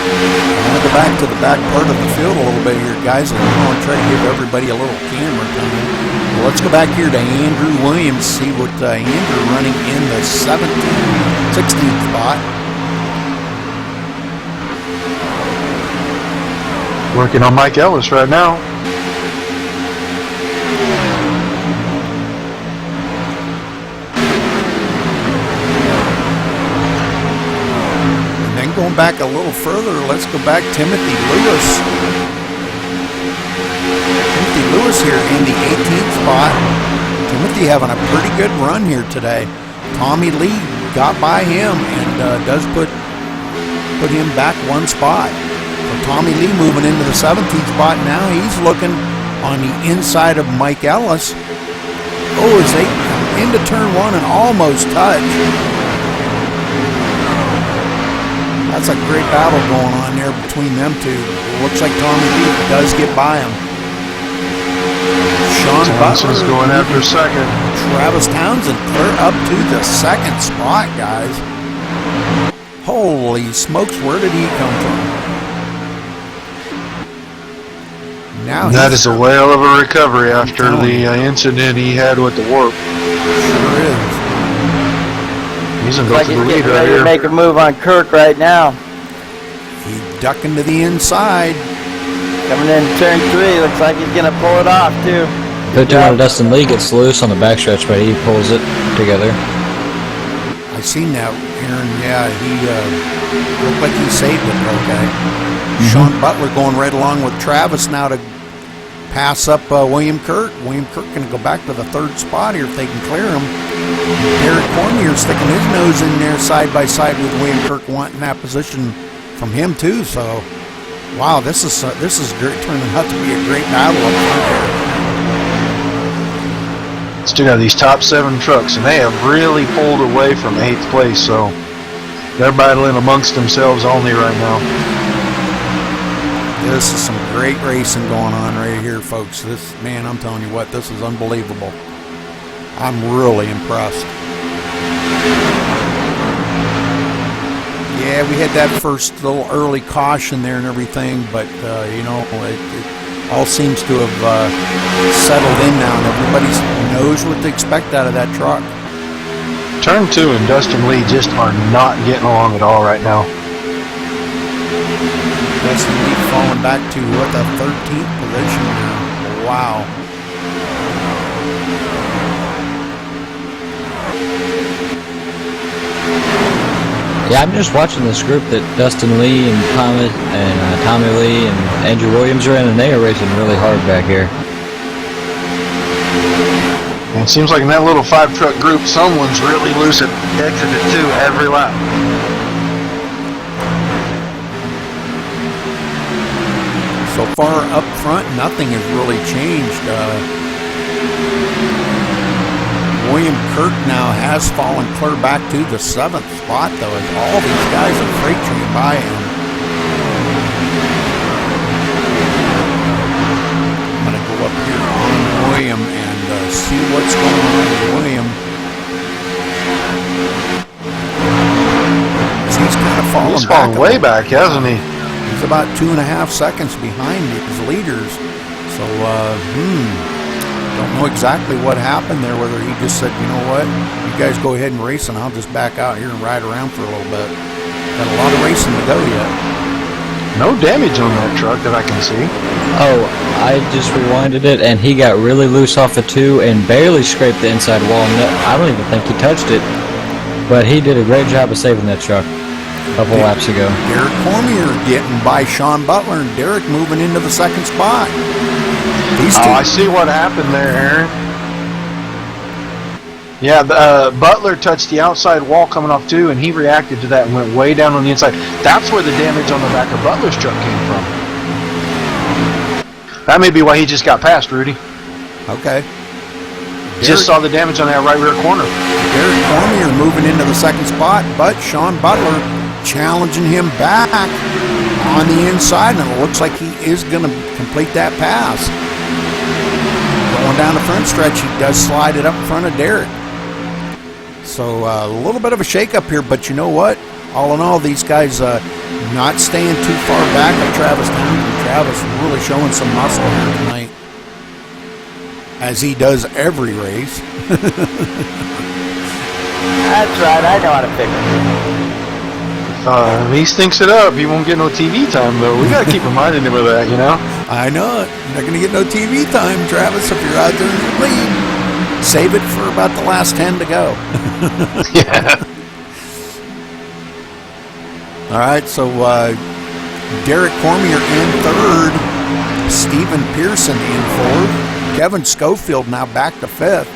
I want to go back to the back part of the field a little bit here, guys, and I want to try to give everybody a little camera time. Well, let's go back here to Andrew Williams, see what Andrew running in the 16th spot. Working on Mike Ellis right now. back a little further, let's go back. Timothy Lewis. Timothy Lewis here in the 18th spot. Timothy having a pretty good run here today. Tommy Lee got by him and does put him back one spot. So Tommy Lee moving into the 17th spot now. He's looking on the inside of Mike Ellis. Oh, as they come into turn one and almost touch. That's a great battle going on there between them two. Looks like Tommy Lee does get by him. Sean Butler's going after second. Travis Townsend clear up to the second spot, guys. Holy smokes, where did he come from? Now that is a whale of a recovery after the incident he had with the warp. Sure is. He's in like the he's lead getting right ready here. to make a move on Kirk right now. He's ducking to the inside. Coming in turn 3, looks like he's gonna pull it off too. Good to when Dustin Lee gets loose on the backstretch, but he pulls it together. I seen that, Aaron. Yeah, he looked like he saved it. Okay. Sean Butler going right along with Travis now to pass up William Kirk. William Kirk going to go back to the third spot here if they can clear him. Derek Cormier sticking his nose in there side by side with William Kirk, wanting that position from him too. So, wow, this is turning out to be a great battle up front there. Still got these top 7 trucks, and they have really pulled away from 8th place, so they're battling amongst themselves only right now. This is some great racing going on right here, folks. This, man, I'm telling you what, this is unbelievable. I'm really impressed. Yeah, we had that first little early caution there and everything, but, you know, it all seems to have settled in now, and everybody knows what to expect out of that truck. Turn 2 and Dustin Lee just are not getting along at all right now. Dustin Lee falling back to, what, the 13th position now. Wow. Yeah, I'm just watching this group that Dustin Lee and Tommy Lee and Andrew Williams are in, and they are racing really hard back here. And it seems like in that little 5-truck group, someone's really loose at exit 2 every lap. So far up front, nothing has really changed. William Kirk now has fallen clear back to the 7th spot, though, as all these guys are freight train by him. I'm going to go up here on William and see what's going on with William. He's kind of fallen He's fallen way back, hasn't he? He's about 2.5 seconds behind his leaders. So, don't know exactly what happened there, whether he just said, you know what, you guys go ahead and race and I'll just back out here and ride around for a little bit. Got a lot of racing to go yet. No damage on that truck that I can see. Oh, I just rewinded it, and he got really loose off of 2 and barely scraped the inside wall. I don't even think he touched it, but he did a great job of saving that truck a couple laps ago. Derek Cormier getting by Sean Butler, and Derek moving into the 2nd spot. I see what happened there, Aaron. Yeah, Butler touched the outside wall coming off 2, and he reacted to that and went way down on the inside. That's where the damage on the back of Butler's truck came from. That may be why he just got past, Rudy. Okay. Just saw the damage on that right rear corner. Derek Cormier moving into the 2nd spot, but Sean Butler challenging him back on the inside, and it looks like he is going to complete that pass. Going down the front stretch, he does slide it up in front of Derek. So a little bit of a shake-up here, but you know what? All in all, these guys not staying too far back of Travis Townsend. Travis really showing some muscle here tonight, as he does every race. That's right, I know how to pick him. He stinks it up. He won't get no TV time, though. We got to keep reminding him of that, you know? I know it. You're not going to get no TV time, Travis, if you're out there in the lead. Save it for about the last 10 to go. Yeah. All right, so Derek Cormier in third, Stephen Pearson in fourth, Kevin Schofield now back to fifth,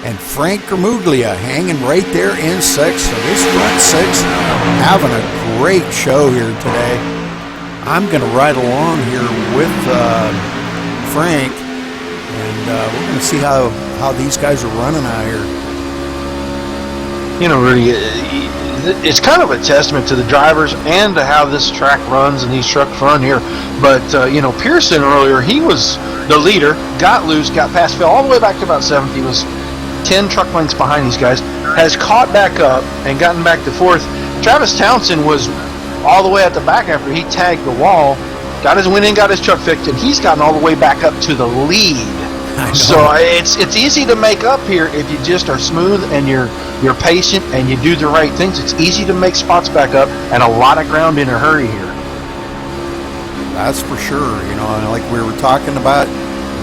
and Frank Gramuglia hanging right there in sixth. So this front six having a great show here today. I'm going to ride along here with Frank, and we're going to see how these guys are running out here. You know, Rudy, it's kind of a testament to the drivers and to how this track runs and these trucks run here. But, you know, Pearson earlier, he was the leader, got loose, got past, fell all the way back to about 7th. He was 10 truck lengths behind these guys, has caught back up and gotten back to 4th. Travis Townsend was all the way at the back after he tagged the wall, went in, got his truck fixed, and he's gotten all the way back up to the lead. So it's easy to make up here if you just are smooth and you're patient and you do the right things. It's easy to make spots back up and a lot of ground in a hurry here. That's for sure. You know, and like we were talking about,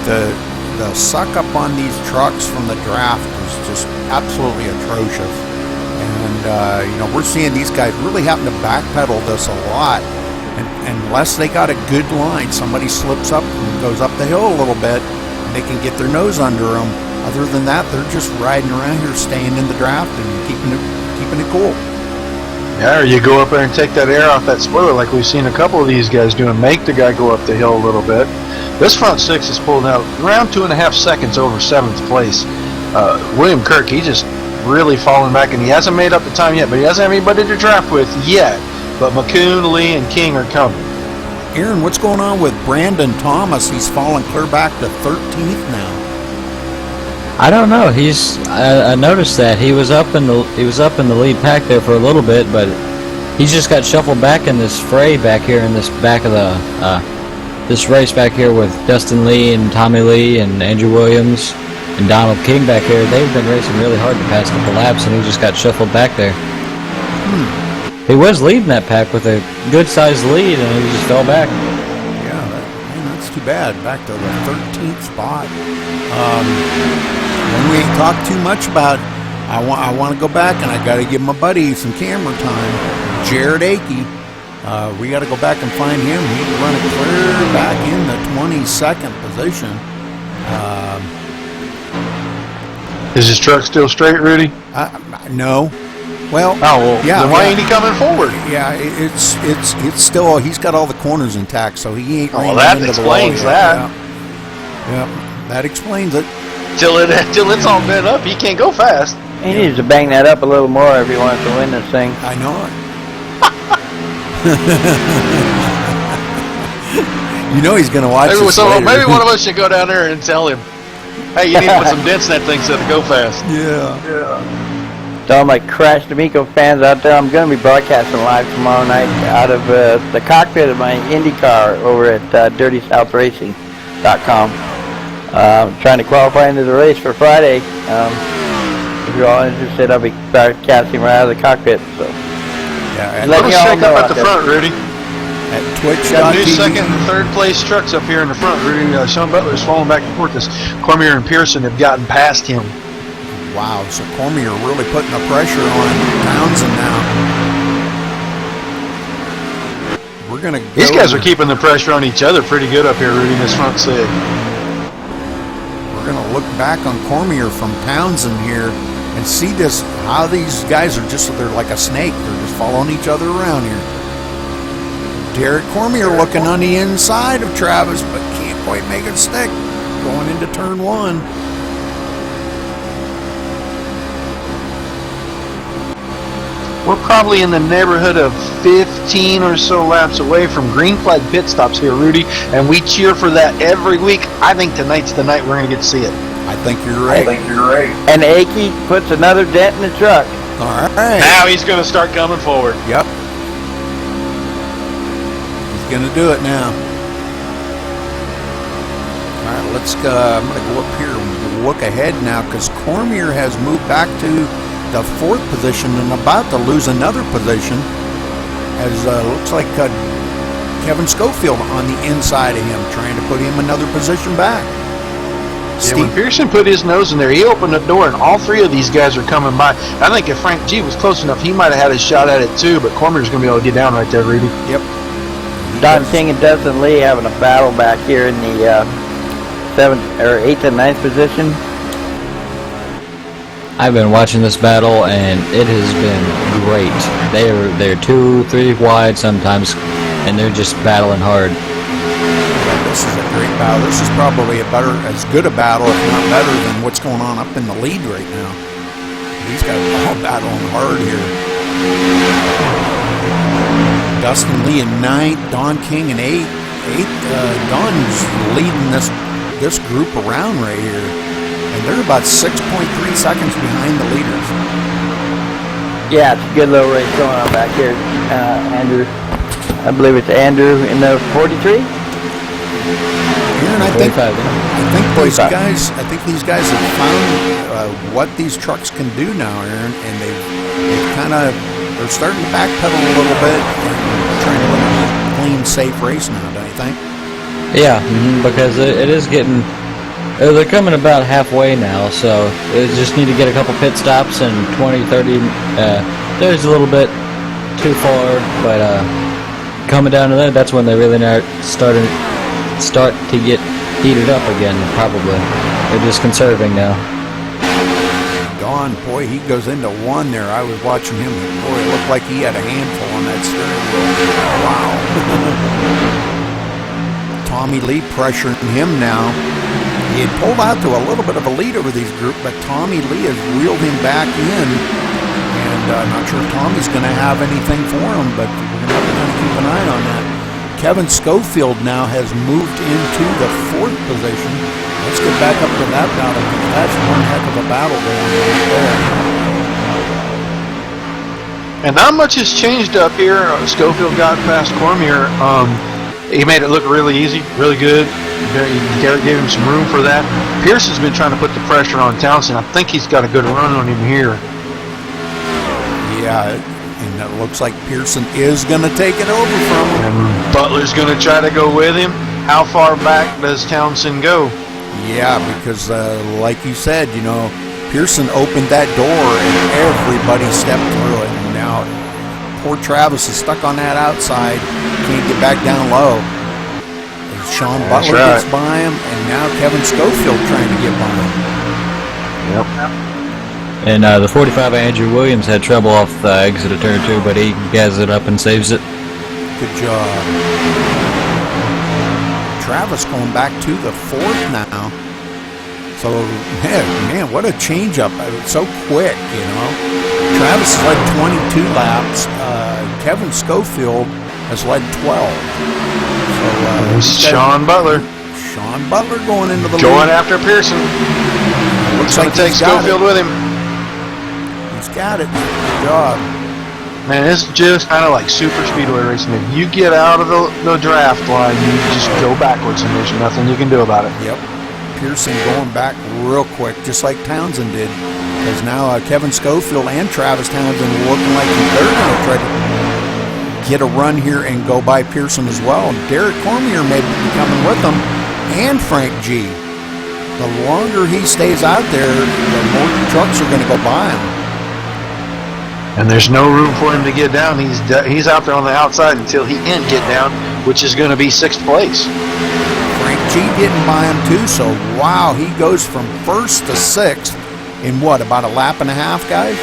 the suck up on these trucks from the draft is just absolutely atrocious. And you know, we're seeing these guys really having to backpedal this a lot. And unless they got a good line, somebody slips up and goes up the hill a little bit, they can get their nose under them. Other than that, they're just riding around here, staying in the draft and keeping it cool. Yeah, or you go up there and take that air off that spoiler like we've seen a couple of these guys doing, make the guy go up the hill a little bit. This front six is pulled out around 2.5 seconds over 7th place. William Kirk, he just really fallen back, and he hasn't made up the time yet, but he doesn't have anybody to draft with yet. But McCoon, Lee, and King are coming. Aaron, what's going on with Brandon Thomas? He's fallen clear back to 13th now. I don't know. I noticed that he was up in the lead pack there for a little bit, but he just got shuffled back in this fray back here in this back of the this race back here with Dustin Lee and Tommy Lee and Andrew Williams and Donald King back here. They've been racing really hard the past couple laps, and he just got shuffled back there. He was leading that pack with a good-sized lead, and he just fell back. Yeah, that's too bad. Back to the 13th spot. When we ain't talked too much about, I want to go back, and I got to give my buddy some camera time. Jared Akey. We got to go back and find him. He's running clear back in the 22nd position. Is his truck still straight, Rudy? No. Well, yeah. Then why ain't he coming forward? Yeah, it's still, he's got all the corners intact, so he ain't. Well, that explains that. Yeah, that explains it. Till it's all bent up, he can't go fast. He needs to bang that up a little more if he wants to win this thing. I know it. You know he's going to watch this later. Maybe one of us should go down there and tell him, hey, you need to put some dents in that thing so to go fast. Yeah. To all my Crash D'Amico fans out there, I'm going to be broadcasting live tomorrow night out of the cockpit of my Indy car over at DirtySouthRacing.com. Trying to qualify into the race for Friday. If you're all interested, I'll be broadcasting right out of the cockpit. So, yeah, let me check up at the front, Rudy. At Twitch. Got new second and third place trucks up here in the front, Rudy. Sean Butler's falling back and forth. This Cormier and Pearson have gotten past him. Wow, so Cormier really putting the pressure on Townsend now. We're gonna go. These guys are keeping the pressure on each other pretty good up here, Rudy, in this front six. We're gonna look back on Cormier from Townsend here and see this, how these guys are just, they're like a snake. They're just following each other around here. Derek Cormier looking on the inside of Travis, but can't quite make it stick. Going into turn one. We're probably in the neighborhood of 15 or so laps away from green flag pit stops here, Rudy, and we cheer for that every week. I think tonight's the night we're going to get to see it. I think you're right. And Akey puts another dent in the truck. All right. Now he's going to start coming forward. Yep. He's going to do it now. All right, let's go. I'm going to go up here and look ahead now because Cormier has moved back to the 4th position and about to lose another position as looks like Kevin Schofield on the inside of him, trying to put him another position back. Yeah, when Pearson put his nose in there, he opened the door, and all three of these guys are coming by. I think if Frank G was close enough, he might have had a shot at it too, but Cormier's going to be able to get down right there, Rudy. Yep. Don King and Dustin Lee having a battle back here in the 7th or 8th and 9th position. I've been watching this battle, and it has been great. They're 2-3 wide sometimes, and they're just battling hard. This is a great battle. This is probably as good a battle, if not better, than what's going on up in the lead right now. These guys are all battling hard here. Dustin Lee in 9th, Don King in 8th. Don's leading this group around right here. And they're about 6.3 seconds behind the leaders. Yeah, it's a good little race going on back here. Andrew, I believe it's Andrew in the 43. Aaron, I think these guys have found what these trucks can do now, Aaron, and they're starting to backpedal a little bit and trying to run a clean, safe race now, don't you think? Yeah, because it is getting. They're coming about halfway now, so they just need to get a couple pit stops and 20, 30. There's a little bit too far, but coming down to there, that's when they really start to get heated up again. Probably they're just conserving now. Don, boy, he goes into 1 there. I was watching him. Boy, it looked like he had a handful on that steering wheel. Wow. Tommy Lee pressuring him now. He had pulled out to a little bit of a lead over these group, but Tommy Lee has reeled him back in. And not sure if Tommy's going to have anything for him, but we're going to have to keep an eye on that. Kevin Schofield now has moved into the 4th position. Let's get back up to that battle. That's one heck of a battle going on there. And not much has changed up here. Schofield got past Cormier. He made it look really easy, really good. Garrett gave him some room for that. Pearson's been trying to put the pressure on Townsend. I think he's got a good run on him here. Yeah, and it looks like Pearson is going to take it over from him. And Butler's going to try to go with him. How far back does Townsend go? Yeah, because like you said, Pearson opened that door and everybody stepped through it. And now poor Travis is stuck on that outside. Can't get back down low. Sean Butler gets by him, and now Kevin Schofield trying to get by him. Yep. And the 45 Andrew Williams had trouble off the exit of turn 2, but he gathers it up and saves it. Good job. Travis going back to the 4th now. So, man, what a change up. So quick, Travis has led 22 laps. Kevin Schofield has led 12. So, Sean Butler. Sean Butler going into the Going lead. after Pearson. Looks like take Schofield with him. He's got it. Good job. Man, it's just kind of like super speedway racing. If you get out of the draft line, you just go backwards, and there's nothing you can do about it. Yep. Pearson going back real quick, just like Townsend did. Because now Kevin Schofield and Travis Townsend are looking like they're going to try to get a run here and go by Pearson as well. Derek Cormier may be coming with them, and Frank G. The longer he stays out there, the more trucks are going to go by him. And there's no room for him to get down. He's out there on the outside until he can get down, which is going to be 6th place. Frank G getting by him too, so wow, he goes from 1st to 6th in what, about a lap and a half, guys?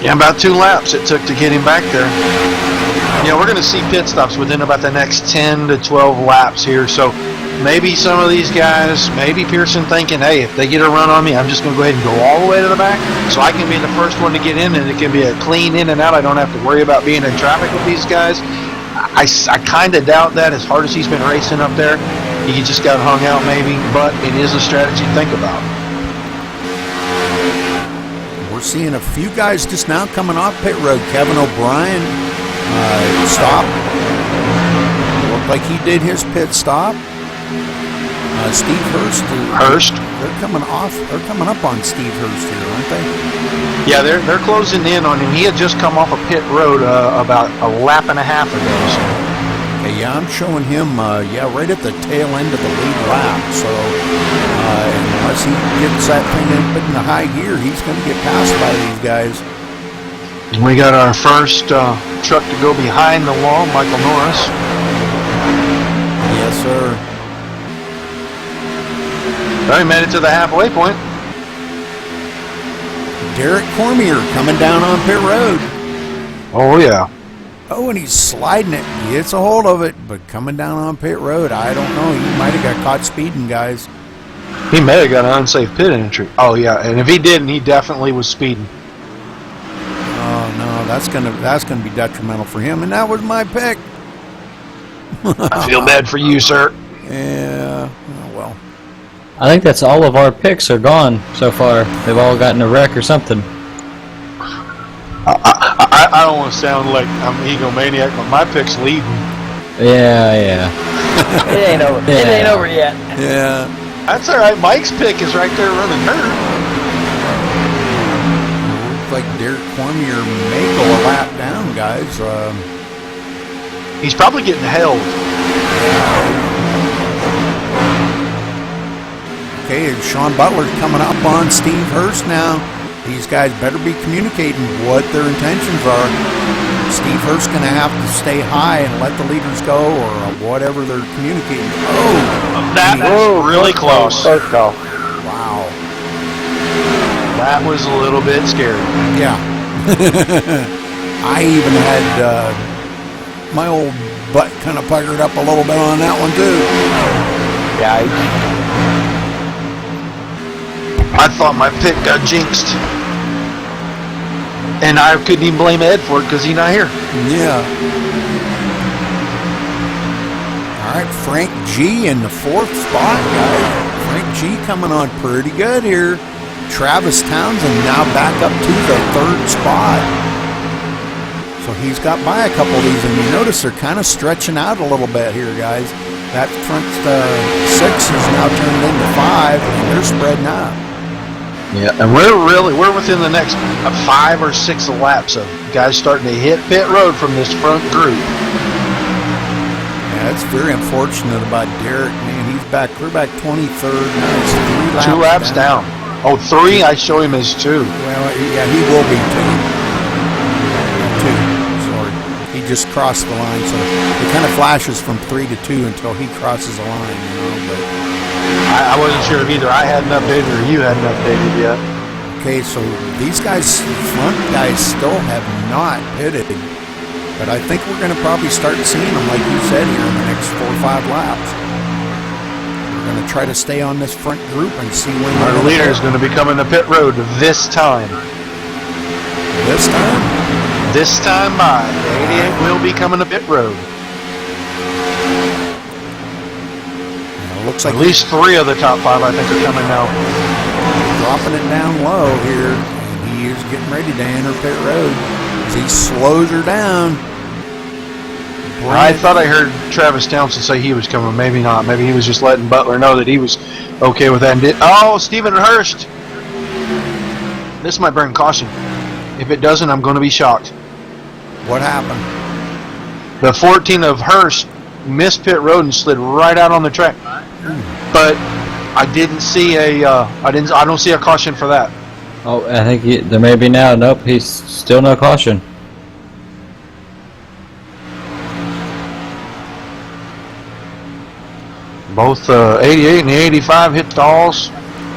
Yeah, about 2 laps it took to get him back there. We're going to see pit stops within about the next 10 to 12 laps here, so maybe some of these guys, maybe Pearson thinking, hey, if they get a run on me, I'm just going to go ahead and go all the way to the back so I can be the first one to get in, and it can be a clean in and out. I don't have to worry about being in traffic with these guys. I kind of doubt that. As hard as he's been racing up there, he just got hung out maybe, but it is a strategy to think about. We're seeing a few guys just now coming off pit road. Kevin O'Brien stopped. Looked like he did his pit stop. Steve Hurst. They're coming up on Steve Hurst here, aren't they? Yeah, they're closing in on him. He had just come off a pit road about a lap and a half ago. So. Okay, Okay, yeah, I'm showing him, yeah, right at the tail end of the lead lap. So, unless he gets that thing in the high gear, he's going to get passed by these guys. We got our first truck to go behind the wall, Michael Norris. Yes, sir. Well, he made it to the halfway point. Derek Cormier coming down on pit road. Oh, yeah. Oh, and he's sliding it. He gets a hold of it, but coming down on pit road, I don't know. He might have got caught speeding, guys. He may have got an unsafe pit entry. Oh, yeah, and if he didn't, he definitely was speeding. Oh, no, that's gonna be detrimental for him, and that was my pick. I feel bad for you, sir. Yeah, oh, well. I think that's all of our picks are gone so far. They've all gotten a wreck or something. I don't want to sound like I'm an egomaniac, but my pick's leading. Yeah. It ain't over. Yeah. It ain't over yet. Yeah. That's all right. Mike's pick is right there running dirt. Looks like Derek Cormier may go a lap down, guys. He's probably getting held. Okay, and Sean Butler's coming up on Steve Hurst now. These guys better be communicating what their intentions are. Steve Hurst's going to have to stay high and let the leaders go, or whatever they're communicating. Oh, That was really close. Close call. wow. That was a little bit scary. Yeah. I even had my old butt kind of puckered up a little bit on that one, too. Yeah. I thought my pick got jinxed. And I couldn't even blame Ed for it because he's not here. Yeah. All right, Frank G in the 4th spot, guys. Frank G coming on pretty good here. Travis Townsend now back up to the 3rd spot. So he's got by a couple of these, and you notice they're kind of stretching out a little bit here, guys. That front 6 is now turned into 5, and they're spreading out. Yeah, and we're within the next 5 or 6 laps of guys starting to hit pit road from this front group. Yeah, it's very unfortunate about Derek, man. We're back 23rd. Now he's 2 laps down. Oh, 3? I show him as 2. Well, yeah, he will be 2. Sorry. He just crossed the line, so it kind of flashes from 3 to 2 until he crosses the line, but I wasn't sure if either I hadn't updated or you hadn't updated yet. okay, so these guys, front guys, still have not pitted, but I think we're going to probably start seeing them, like you said, here in the next 4 or 5 laps. We're going to try to stay on this front group and see when Our leader is going to be coming to pit road this time. This time? This time by. The 88 will be coming to pit road. Looks like at least 3 of the top 5, I think, are coming now. Dropping it down low here, and he is getting ready to enter pit road as he slows her down. I thought I heard Travis Townsend say he was coming. Maybe not. Maybe he was just letting Butler know that he was okay with that. And Stephen Hurst. This might bring caution. If it doesn't, I'm going to be shocked. What happened? The 14 of Hurst missed pit road and slid right out on the track. But I didn't see I don't see a caution for that. Oh, I think there may be now. Nope, he's still no caution. Both 88 and the 85 hit stalls.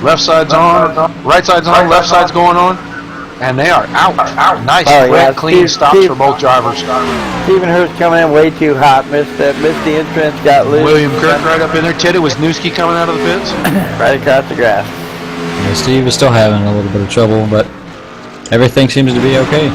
Left side's on, right side's on, left side's going on. And they are out. Nice, quick, clean stops for both drivers. Stephen Hurst coming in way too hot. Missed the entrance, got loose. William Kirk right up in there. Ted, it was Newski coming out of the pits. Right across the grass. Yeah, Steve is still having a little bit of trouble, but everything seems to be okay.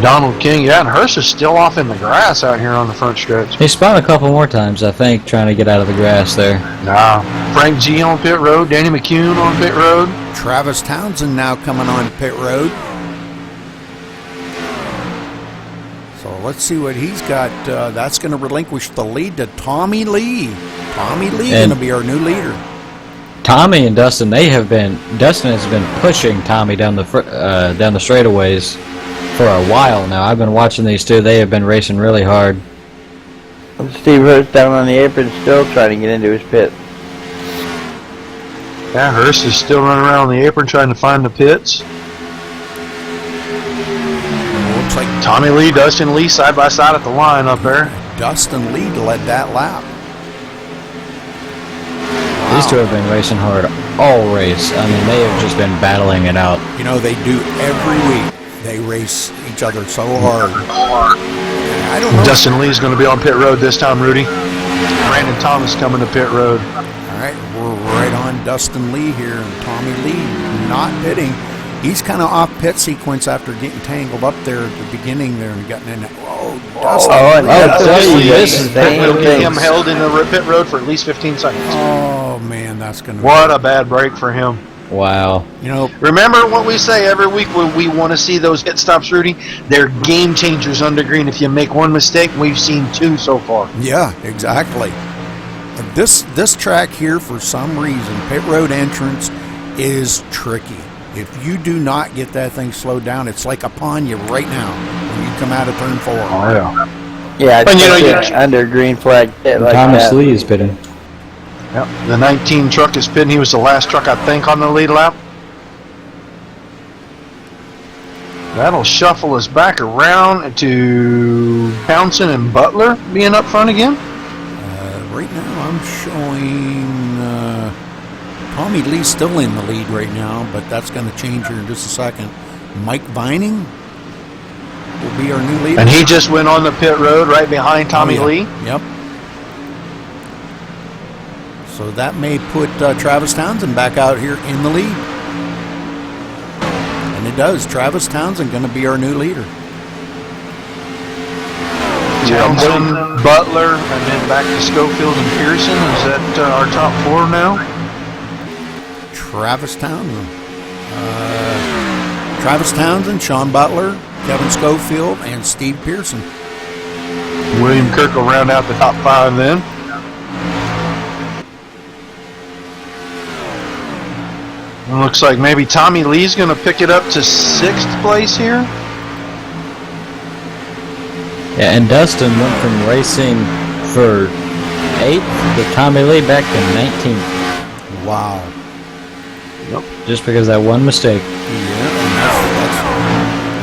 Donald King, yeah, and Hurst is still off in the grass out here on the front stretch. He spun a couple more times, I think, trying to get out of the grass there. Nah. Frank G on pit road, Danny McCune on pit road. Travis Townsend now coming on pit road. So let's see what he's got. That's going to relinquish the lead to Tommy Lee. Tommy Lee going to be our new leader. Tommy and Dustin, Dustin has been pushing Tommy down the straightaways for a while now. I've been watching these two. They have been racing really hard. Steve Hurst down on the apron still trying to get into his pit. Yeah, Hurst is still running around on the apron trying to find the pits. Looks like Tommy Lee, Dustin Lee side by side at the line up there. Dustin Lee led that lap. These two have been racing hard all race. I mean, they have just been battling it out. You know, they do every week. They race each other so hard. I don't know. Dustin Lee's going to be on pit road this time, Rudy. Brandon Thomas coming to pit road. All right, we're right on Dustin Lee here, and Tommy Lee not pitting. He's kind of off pit sequence after getting tangled up there at the beginning there and getting in. Oh, Dustin Lee. This is We'll get him held in the pit road for at least 15 seconds. Oh, man, that's going to What a bad break for him. Wow. You know, Remember what we say every week when we want to see those pit stops, Rudy? They're game changers under green. If you make one mistake, we've seen two so far. yeah, exactly. This track here, for some reason, pit road entrance is tricky. If you do not get that thing slowed down, it's like upon you right now when you come out of turn 4. yeah. Yeah, And you know, it's under green flag pit like Thomas that. Lee is pitting. Yep. The 19 truck is pitting. He was the last truck, I think, on the lead lap. That'll shuffle us back around to Townsend and Butler being up front again. Right now, I'm showing Tommy Lee still in the lead right now, but that's going to change here in just a second. Mike Vining will be our new leader. And he just went on the pit road right behind Tommy Oh, Lee. yeah. Yep. So that may put Travis Townsend back out here in the lead. And it does. Travis Townsend going to be our new leader. Townsend, Butler, and then back to Schofield and Pearson. Is that our top 4 now? Travis Townsend, Sean Butler, Kevin Schofield, and Steve Pearson. William Kirk will round out the top 5 then. It looks like maybe Tommy Lee's going to pick it up to 6th place here. Yeah, and Dustin went from racing for 8th to Tommy Lee back to 19th. Wow. Just because of that one mistake. Yeah,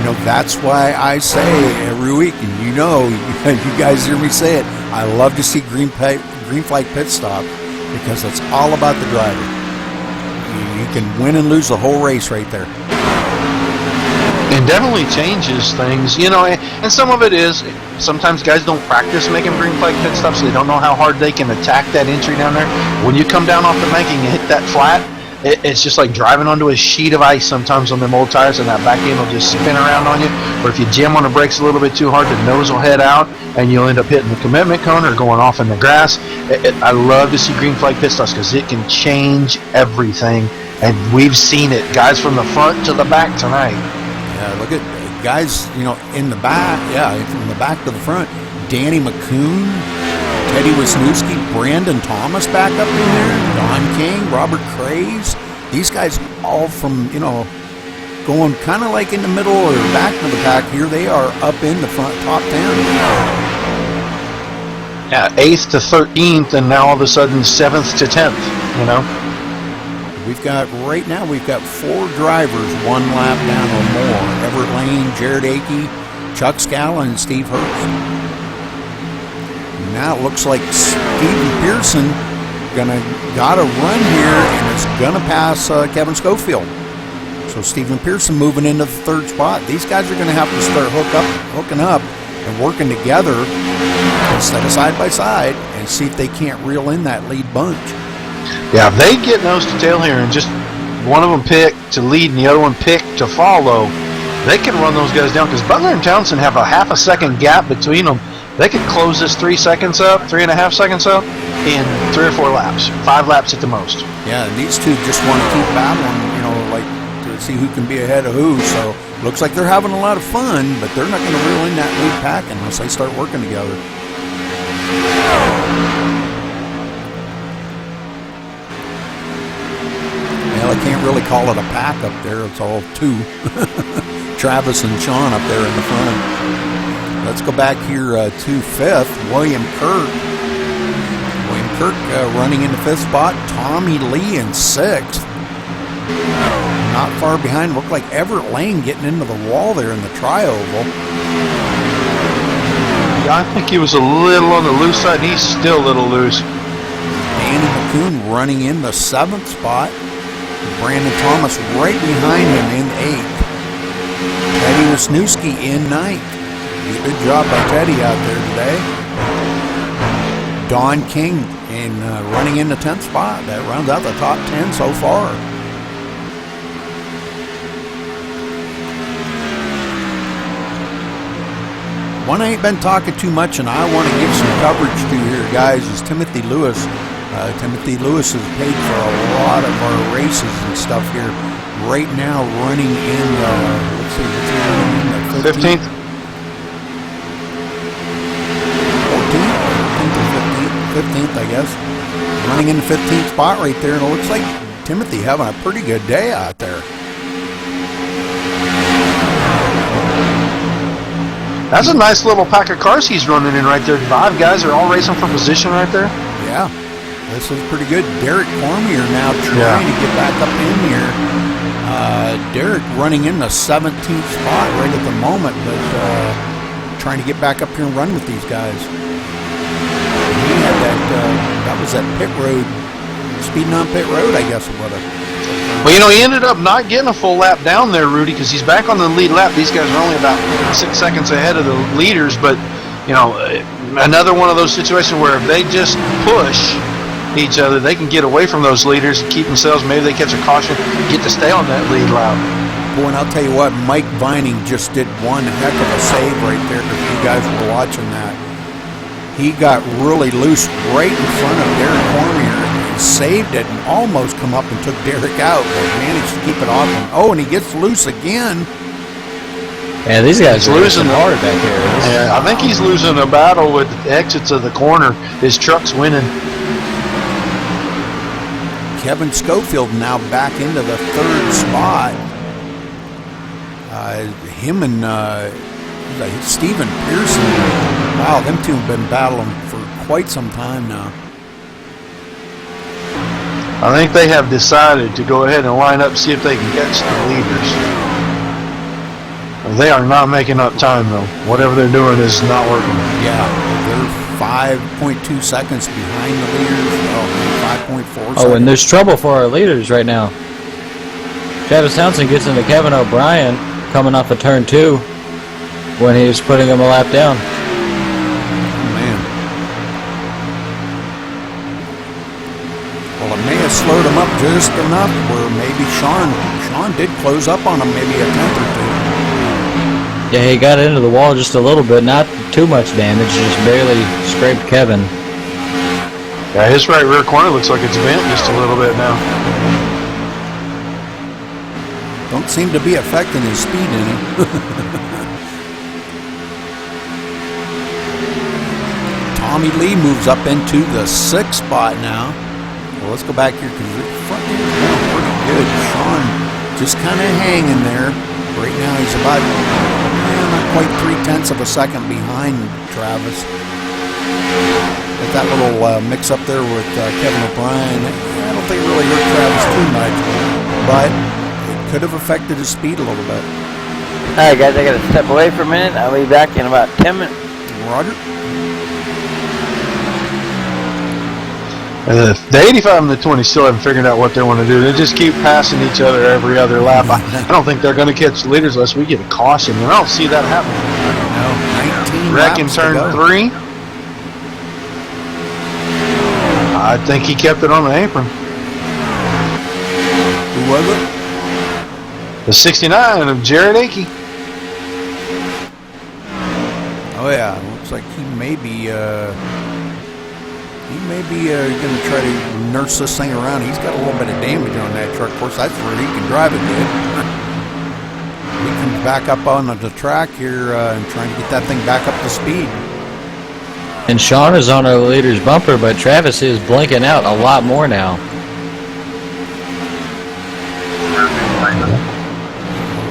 and that's why I say every week, and you guys hear me say it, I love to see green flag pit stop because it's all about the driver. You can win and lose the whole race right there. It definitely changes things, and some of it is, sometimes guys don't practice making green flag pit stops, so they don't know how hard they can attack that entry down there. When you come down off the bank and you hit that flat, it's just like driving onto a sheet of ice sometimes on them old tires, and that back end will just spin around on you. Or if you jam on the brakes a little bit too hard, the nose will head out, and you'll end up hitting the commitment cone or going off in the grass. I love to see green flag pit stops because it can change everything, and we've seen it. Guys from the front to the back tonight. Yeah, look at guys, in the back. Yeah, from the back to the front. Danny McCoon, Teddy Wisniewski, Brandon Thomas back up in there, Don King, Robert Craze. These guys all from, going kind of like in the middle or back of the pack. Here they are up in the front top 10. Yeah, 8th to 13th, and now all of a sudden 7th to 10th, Right now we've got 4 drivers 1 lap down or more. Everett Lane, Jared Akey, Chuck Scala, and Steve Hurst. Now it looks like Stephen Pearson got a run here and is gonna pass Kevin Schofield. So Stephen Pearson moving into the 3rd spot. These guys are gonna have to start hooking up and working together instead of side by side and see if they can't reel in that lead bunch. Yeah, if they get nose to tail here and just one of them pick to lead and the other one pick to follow, they can run those guys down because Butler and Townsend have a half a second gap between them. They could close this 3 seconds up, 3.5 seconds up in 3 or 4 laps, 5 laps at the most. Yeah, and these two just want to keep battling, like to see who can be ahead of who. So looks like they're having a lot of fun, but they're not going to reel in that lead pack unless they start working together. Well, I can't really call it a pack up there. It's all 2. Travis and Sean up there in the front. Let's go back here to 5th. William Kirk. William Kirk running into 5th spot. Tommy Lee in 6th. Not far behind. Looked like Everett Lane getting into the wall there in the tri-oval. Yeah, I think he was a little on the loose side, and he's still a little loose. Danny McCoon running in the 7th spot. Brandon Thomas right behind him in 8th. Teddy Wisniewski in 9th. Good job by Teddy out there today. Don King running in the 10th spot. That rounds out the top 10 so far. One I ain't been talking too much, and I want to give some coverage to here, guys, is Timothy Lewis. Timothy Lewis has paid for a lot of our races and stuff here. Right now, running in the, let's see, what's he running in the 15th? 15th, I guess. Running in the 15th spot right there, and it looks like Timothy having a pretty good day out there. That's a nice little pack of cars he's running in right there. 5 guys are all racing for position right there. Yeah, this is pretty good. Derek Cormier now trying to get back up in here. Derek running in the 17th spot right at the moment, but trying to get back up here and run with these guys. He had that was that pit road, speeding on pit road, I guess it was. Well, you know, he ended up not getting a full lap down there, Rudy, because he's back on the lead lap. These guys are only about 6 seconds ahead of the leaders, but, you know, another one of those situations where if they just push each other, they can get away from those leaders and keep themselves, maybe they catch a caution, get to stay on that lead lap. Boy, and I'll tell you what, Mike Vining just did one heck of a save right there, if you guys were watching that. He got really loose right in front of Derek Cormier and saved it and almost come up and took Derek out, but managed to keep it off him. Oh, and he gets loose again. Yeah, these guys are losing hard back here. Yeah, I think he's losing a battle with the exits of the corner. His truck's winning. Kevin Schofield now back into the 3rd spot. Him and Stephen Pearson. Wow, them two have been battling for quite some time now. I think they have decided to go ahead and line up, see if they can catch the leaders. They are not making up time, though. Whatever they're doing is not working. Yeah, they're 5.2 seconds behind the leaders. Oh, 5.4 seconds. Oh, and there's trouble for our leaders right now. Travis Townsend gets into Kevin O'Brien coming off of turn 2 when he was putting him a lap down. Slowed him up just enough where maybe Sean did close up on him maybe a tenth or 2. Yeah, he got into the wall just a little bit, not too much damage, just barely scraped Kevin. Yeah, his right rear corner looks like it's bent just a little bit now. Don't seem to be affecting his speed any. Tommy Lee moves up into the 6th spot now. Well, let's go back here because the front end is going pretty good. Sean just kind of hanging there. Right now he's about not quite 0.3 of a second behind Travis. With that little mix-up there with Kevin O'Brien, I don't think it really hurt Travis too much, but it could have affected his speed a little bit. All right, guys, I got to step away for a minute. I'll be back in about 10 minutes. Roger. The 85 and the 20 still haven't figured out what they want to do. They just keep passing each other every other lap. I don't think they're going to catch the leaders unless we get a caution, and I don't see that happening. No, 19 Wreck in laps turn to go. 3. I think he kept it on the apron. Who was it? The 69 of Jared Akey. Oh yeah, looks like he may be going to try to nurse this thing around. He's got a little bit of damage on that truck. Of course, that's where he can drive it good. He comes back up on the track here and trying to get that thing back up to speed. And Sean is on our leader's bumper, but Travis is blinking out a lot more now.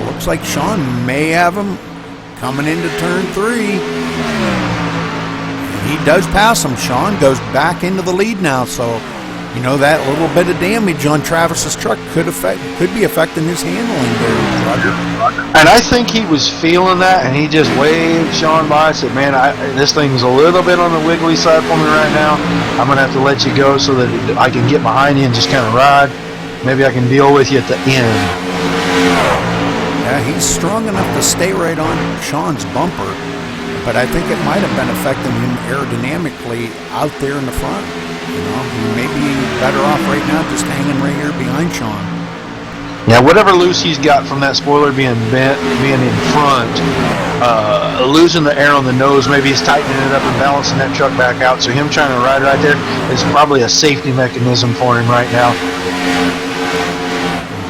Looks like Sean may have him coming into turn 3. And he does pass him. Sean goes back into the lead now, so you know that little bit of damage on Travis's truck could be affecting his handling there, Roger. And I think he was feeling that, and he just waved Sean by and said, man, this thing's a little bit on the wiggly side for me right now. I'm going to have to let you go so that I can get behind you and just kind of ride. Maybe I can deal with you at the end. Yeah, he's strong enough to stay right on Sean's bumper, but I think it might have been affecting him aerodynamically out there in the front. You know, he may be better off right now just hanging right here behind Sean. Yeah, whatever loose he's got from that spoiler being bent, being in front, losing the air on the nose, maybe he's tightening it up and balancing that truck back out. So him trying to ride right there is probably a safety mechanism for him right now.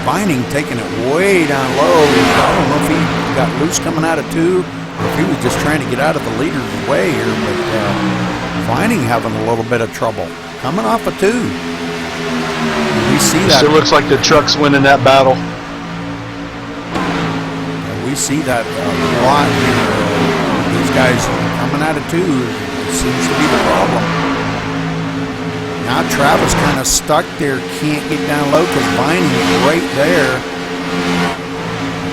Vining taking it way down low. I don't know if he got loose coming out of 2 or if he was just trying to get out of the leader's way here, but Vining having a little bit of trouble. Coming off of 2. We see that. Still looks like the truck's winning that battle. We see that a lot here. These guys coming out of 2 seems to be the problem. Now Travis kind of stuck there, can't get down low because Vining is right there.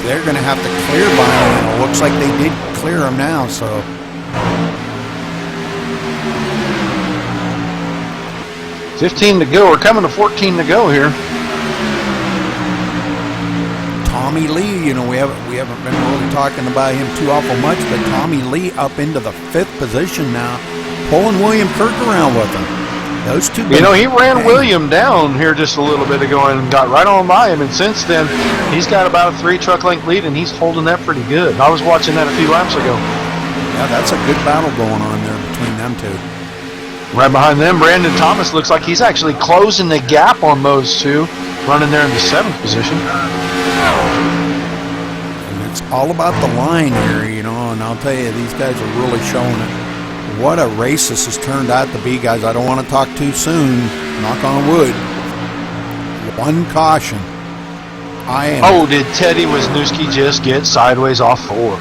They're going to have to clear Vining, and it looks like they did clear him now, so. $15 to go. We're coming to 14 to go here. Tommy Lee, you know, we haven't been really talking about him too awful much, but Tommy Lee up into the 5th position now, pulling William Kirk around with him. Those two. You know, he ran William down here just a little bit ago and got right on by him, and since then he's got about a 3 truck length lead, and he's holding that pretty good. I was watching that a few laps ago. Yeah, that's a good battle going on there between them two. Right behind them, Brandon Thomas looks like he's actually closing the gap on those two, running there in the 7th position. And it's all about the line here, you know, and I'll tell you, these guys are really showing it. What a race this has turned out to be, guys. I don't want to talk too soon. Knock on wood. 1 caution. Oh, did Teddy Wisniewski just get sideways off 4?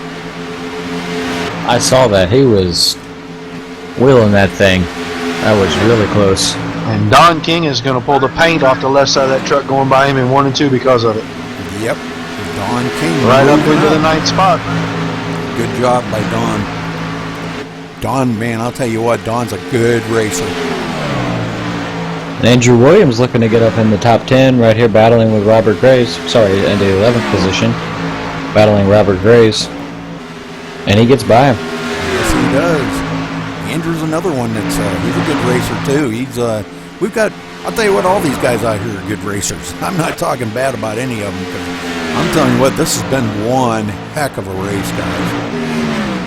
I saw that. He was wheeling that thing. That was really close. And Don King is going to pull the paint off the left side of that truck going by him in 1 and 2 because of it. Yep. Don King. Right up into the 9th spot. Good job by Don. Don, man, I'll tell you what, Don's a good racer. And Andrew Williams looking to get up in the top 10 right here, battling with Robert Graves. Sorry, in the 11th position, battling Robert Graves. And he gets by him. Yes, he does. Andrew's another one that's he's a good racer too. We've got, I'll tell you what, all these guys out here are good racers. I'm not talking bad about any of them, because I'm telling you what, this has been one heck of a race, guys.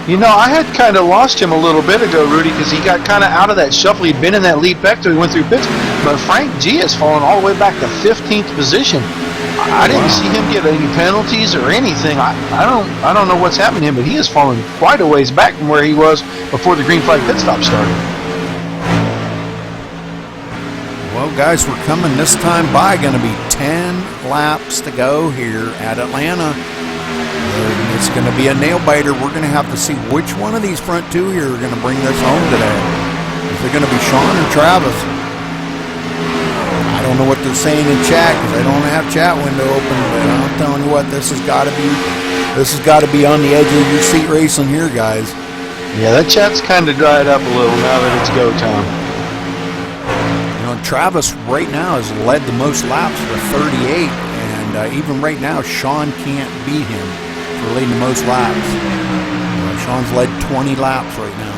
You know, I had kind of lost him a little bit ago, Rudy, because he got kind of out of that shuffle. He'd been in that lead vector. He went through pits. But Frank G has fallen all the way back to 15th position. I didn't see him get any penalties or anything. I don't know what's happened to him, but he has fallen quite a ways back from where he was before the green flag pit stop started. Well, guys, we're coming this time by. Going to be 10 laps to go here at Atlanta. It's going to be a nail-biter. We're going to have to see which one of these front 2 here are going to bring this home today. Is it going to be Sean or Travis? I don't know what they're saying in chat because I don't have chat window open, but I'm telling you what, this has got to be on the edge of your seat racing here, guys. Yeah, that chat's kind of dried up a little now that it's go time. You know, Travis right now has led the most laps for 38, and even right now, Sean can't beat him for leading the most laps. Sean's led 20 laps right now.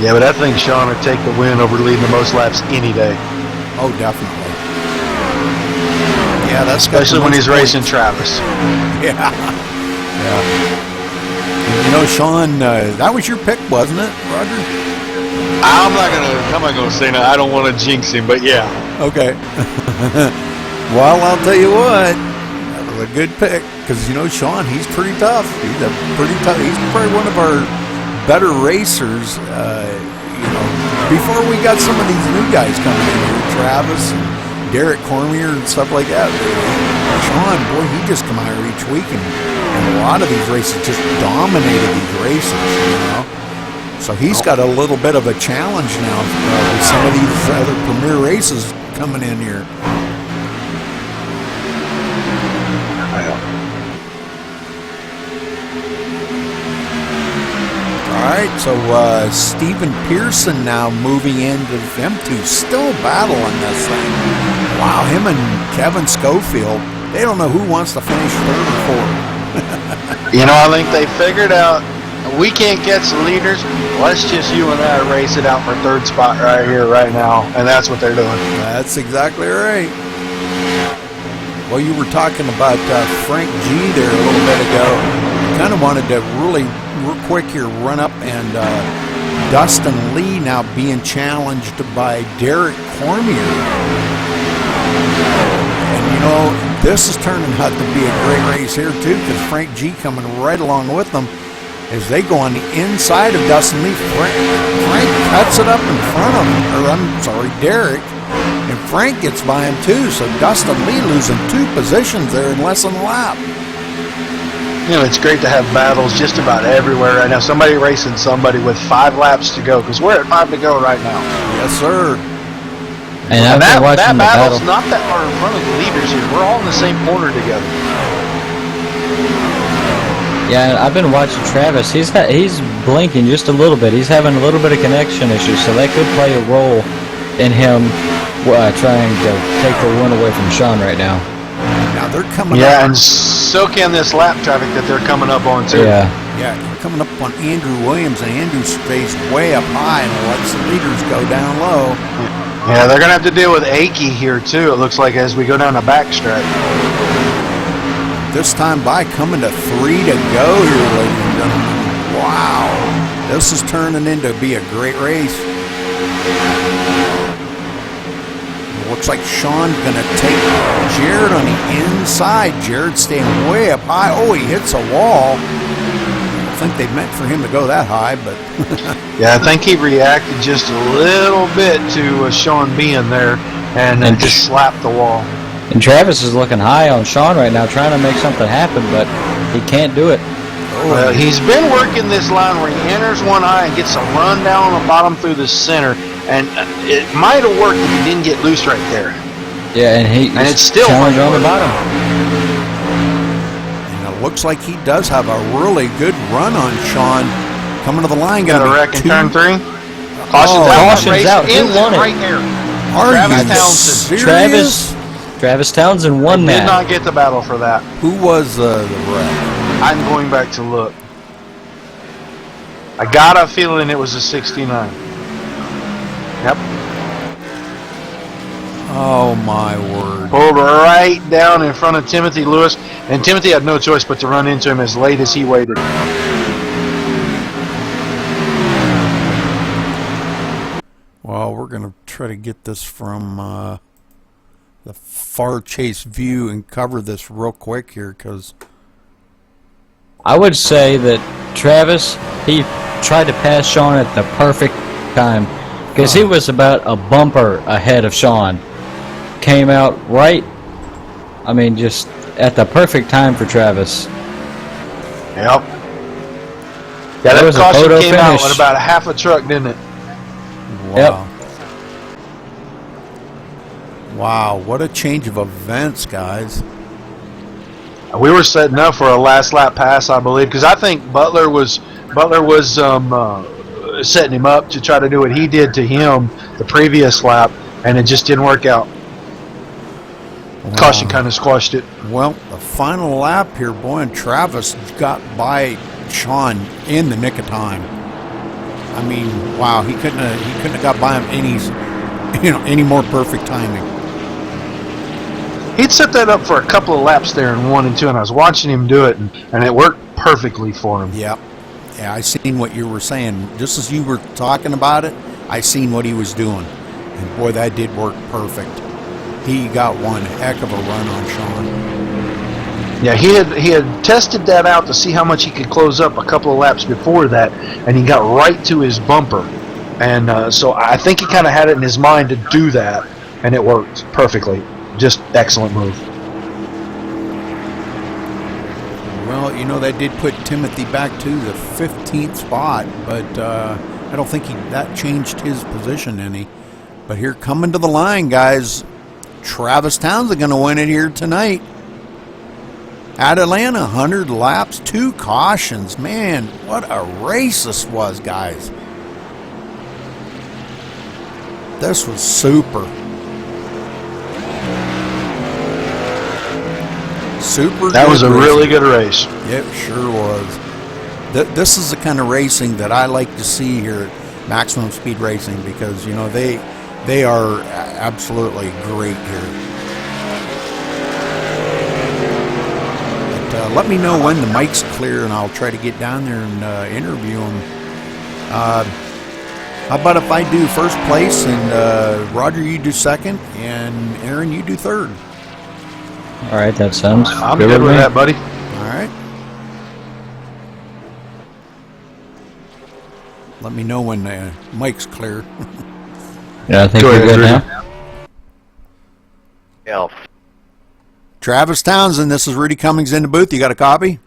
Yeah, but I think Sean would take the win over leading the most laps any day. Oh, definitely. Yeah, that's especially when he's racing Travis. Yeah. Yeah. You know, Sean, that was your pick, wasn't it, Roger? I'm not gonna say that. I don't want to jinx him, but yeah. Okay. Well, I'll tell you what, that was a good pick, because you know, Sean, he's pretty tough. He's probably one of our better racers. You know, before we got some of these new guys coming in here, Travis and Derek Cormier and stuff like that. Sean, boy, he just come out here each week and And a lot of these races just dominated these races, you know. So he's got a little bit of a challenge now with some of these other premier races coming in here. All right, so Stephen Pearson now moving into them two, still battling this thing. Wow, him and Kevin Schofield, they don't know who wants to finish third or fourth. You know, I think they figured out we can't catch the leaders. Let's just you and I race it out for third spot right here, right now, and that's what they're doing. That's exactly right. Well, you were talking about Frank G there a little bit ago. Kind of wanted to real quick here run up and Dustin Lee now being challenged by Derek Cormier. And you know, this is turning out to be a great race here too, because Frank G coming right along with them as they go on the inside of Dustin Lee. Frank cuts it up in front of him, or I'm sorry, Derek. And Frank gets by him too, so Dustin Lee losing 2 positions there in less than a lap. You know, it's great to have battles just about everywhere right now. Somebody racing somebody with 5 laps to go, because we're at 5 to go right now. Yes, sir. And I've been watching that the battle's battle. not that far in front of the leaders here. We're all in the same corner together. Yeah, I've been watching Travis. He's blinking just a little bit. He's having a little bit of connection issues, so that could play a role in him trying to take the win away from Sean right now. Now they're coming up. Yeah, and so can this lap traffic that they're coming up on too. Yeah. Yeah, coming up on Andrew Williams, and Andrew stays way up high and lets the leaders go down low. Yeah, they're going to have to deal with Akey here too, it looks like, as we go down the backstretch. This time by coming to 3 to go here, ladies and gentlemen. Wow. This is turning into be a great race. Looks like Sean's going to take Jared on the inside. Jared staying way up high. Oh, he hits a wall. I think they meant for him to go that high, but... Yeah, I think he reacted just a little bit to Sean being there and just slapped the wall. And Travis is looking high on Sean right now, trying to make something happen, but he can't do it. Well, he's been working this line where he enters one eye and gets a run down on the bottom through the center, and it might have worked if he didn't get loose right there. Yeah, and it's still on the bottom. And it looks like he does have a really good run on Sean. Coming to the line, Got a wreck in turn 3. Caution's out. Who won it? Right here. Are Travis you Townsend. serious? Travis Townsend won Did that. not get the battle for that. Who was the wreck? I'm going back to look. I got a feeling it was a 69. Yep. Oh my word. Pulled right down in front of Timothy Lewis, and Timothy had no choice but to run into him as late as he waited. Well, we're going to try to get this from the far chase view and cover this real quick here, because I would say that Travis, he tried to pass Sean at the perfect time, because he was about a bumper ahead of Sean. Came out right, I mean, just at the perfect time for Travis. Yep. Yeah, that was a caution photo came out finish. with about a half a truck, didn't it? wow. Wow, what a change of events, guys. We were setting up for a last lap pass, I believe, because I think Butler was setting him up to try to do what he did to him the previous lap, and it just didn't work out. Wow. Caution kind of squashed it. Well, the final lap here, boy, and Travis got by Sean in the nick of time. I mean, wow, he couldn't have got by him any more perfect timing. He'd set that up for a couple of laps there in 1 and 2, and I was watching him do it, and it worked perfectly for him. Yep. Yeah, I seen what you were saying. Just as you were talking about it, I seen what he was doing. And boy, that did work perfect. He got one heck of a run on Sean. Yeah, he had tested that out to see how much he could close up a couple of laps before that, and he got right to his bumper. And so I think he kind of had it in his mind to do that, and it worked perfectly. Just excellent move. Well, you know, that did put Timothy back to the 15th spot, but I don't think that changed his position any. But here coming to the line, guys, Travis Townsend going to win it here tonight. At Atlanta, 100 laps, 2 cautions. Man, what a race this was, guys. This was super. Super. That was a really good race. It sure was. This is the kind of racing that I like to see here at Maximum Speed Racing, because, you know, they are absolutely great here. But let me know when the mic's clear, and I'll try to get down there and interview them. How about if I do first place, and Roger, you do second, and Aaron, you do third? All right, that sounds I'm good with that, buddy. All right. Let me know when the mic's clear. Yeah, I think we're good now. Yeah. Travis Townsend, this is Rudy Cummings in the booth. You got a copy?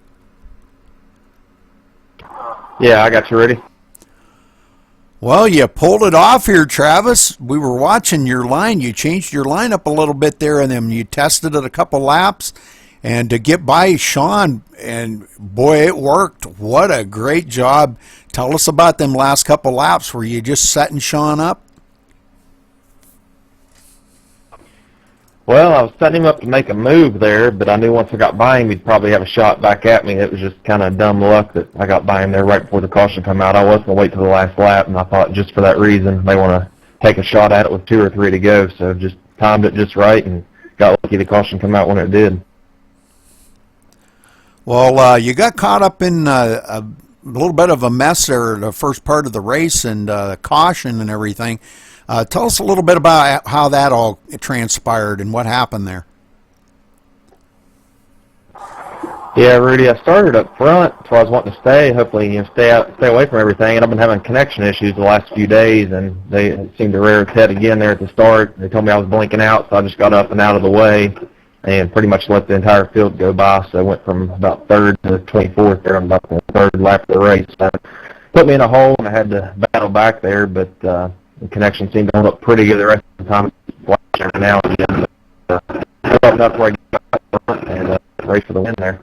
Yeah, I got you ready. Well, you pulled it off here, Travis. We were watching your line. You changed your line up a little bit there, and then you tested it a couple laps, and to get by Sean, and boy, it worked. What a great job. Tell us about them last couple laps. Were you just setting Sean up? Well, I was setting him up to make a move there, but I knew once I got by him, he'd probably have a shot back at me. It was just kind of dumb luck that I got by him there right before the caution come out. I was going to wait till the last lap, and I thought just for that reason, they want to take a shot at it with 2 or 3 to go. So just timed it just right and got lucky the caution come out when it did. Well, you got caught up in a little bit of a mess there the first part of the race, and caution and everything. Tell us a little bit about how that all transpired and what happened there. Yeah, Rudy, I started up front, so I was wanting to stay, hopefully stay away from everything, and I've been having connection issues the last few days, and they seemed to rear its head again there at the start. They told me I was blinking out, so I just got up and out of the way and pretty much let the entire field go by, so I went from about 3rd to 24th there on about the 3rd lap of the race. So put me in a hole, and I had to battle back there, but the connection seemed to hold up pretty good the rest of the time. Flashing every now and again. That's where I got front and race for the win there.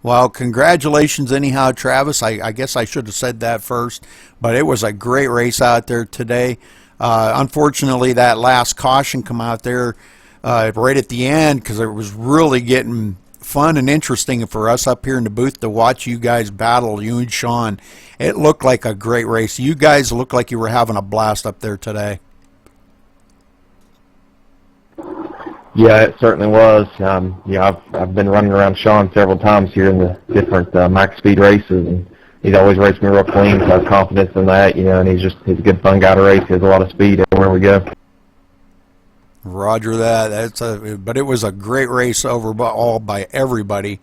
Well, congratulations anyhow, Travis. I guess I should have said that first, but it was a great race out there today. Unfortunately, that last caution come out there right at the end, because it was really getting fun and interesting for us up here in the booth to watch you guys battle, you and Sean. It looked like a great race. You guys looked like you were having a blast up there today. Yeah, it certainly was. I've been running around Sean several times here in the different max speed races, and he's always raced me real clean, so I have confidence in that, and he's a good fun guy to race. He has a lot of speed everywhere we go. Roger that. But it was a great race all by everybody.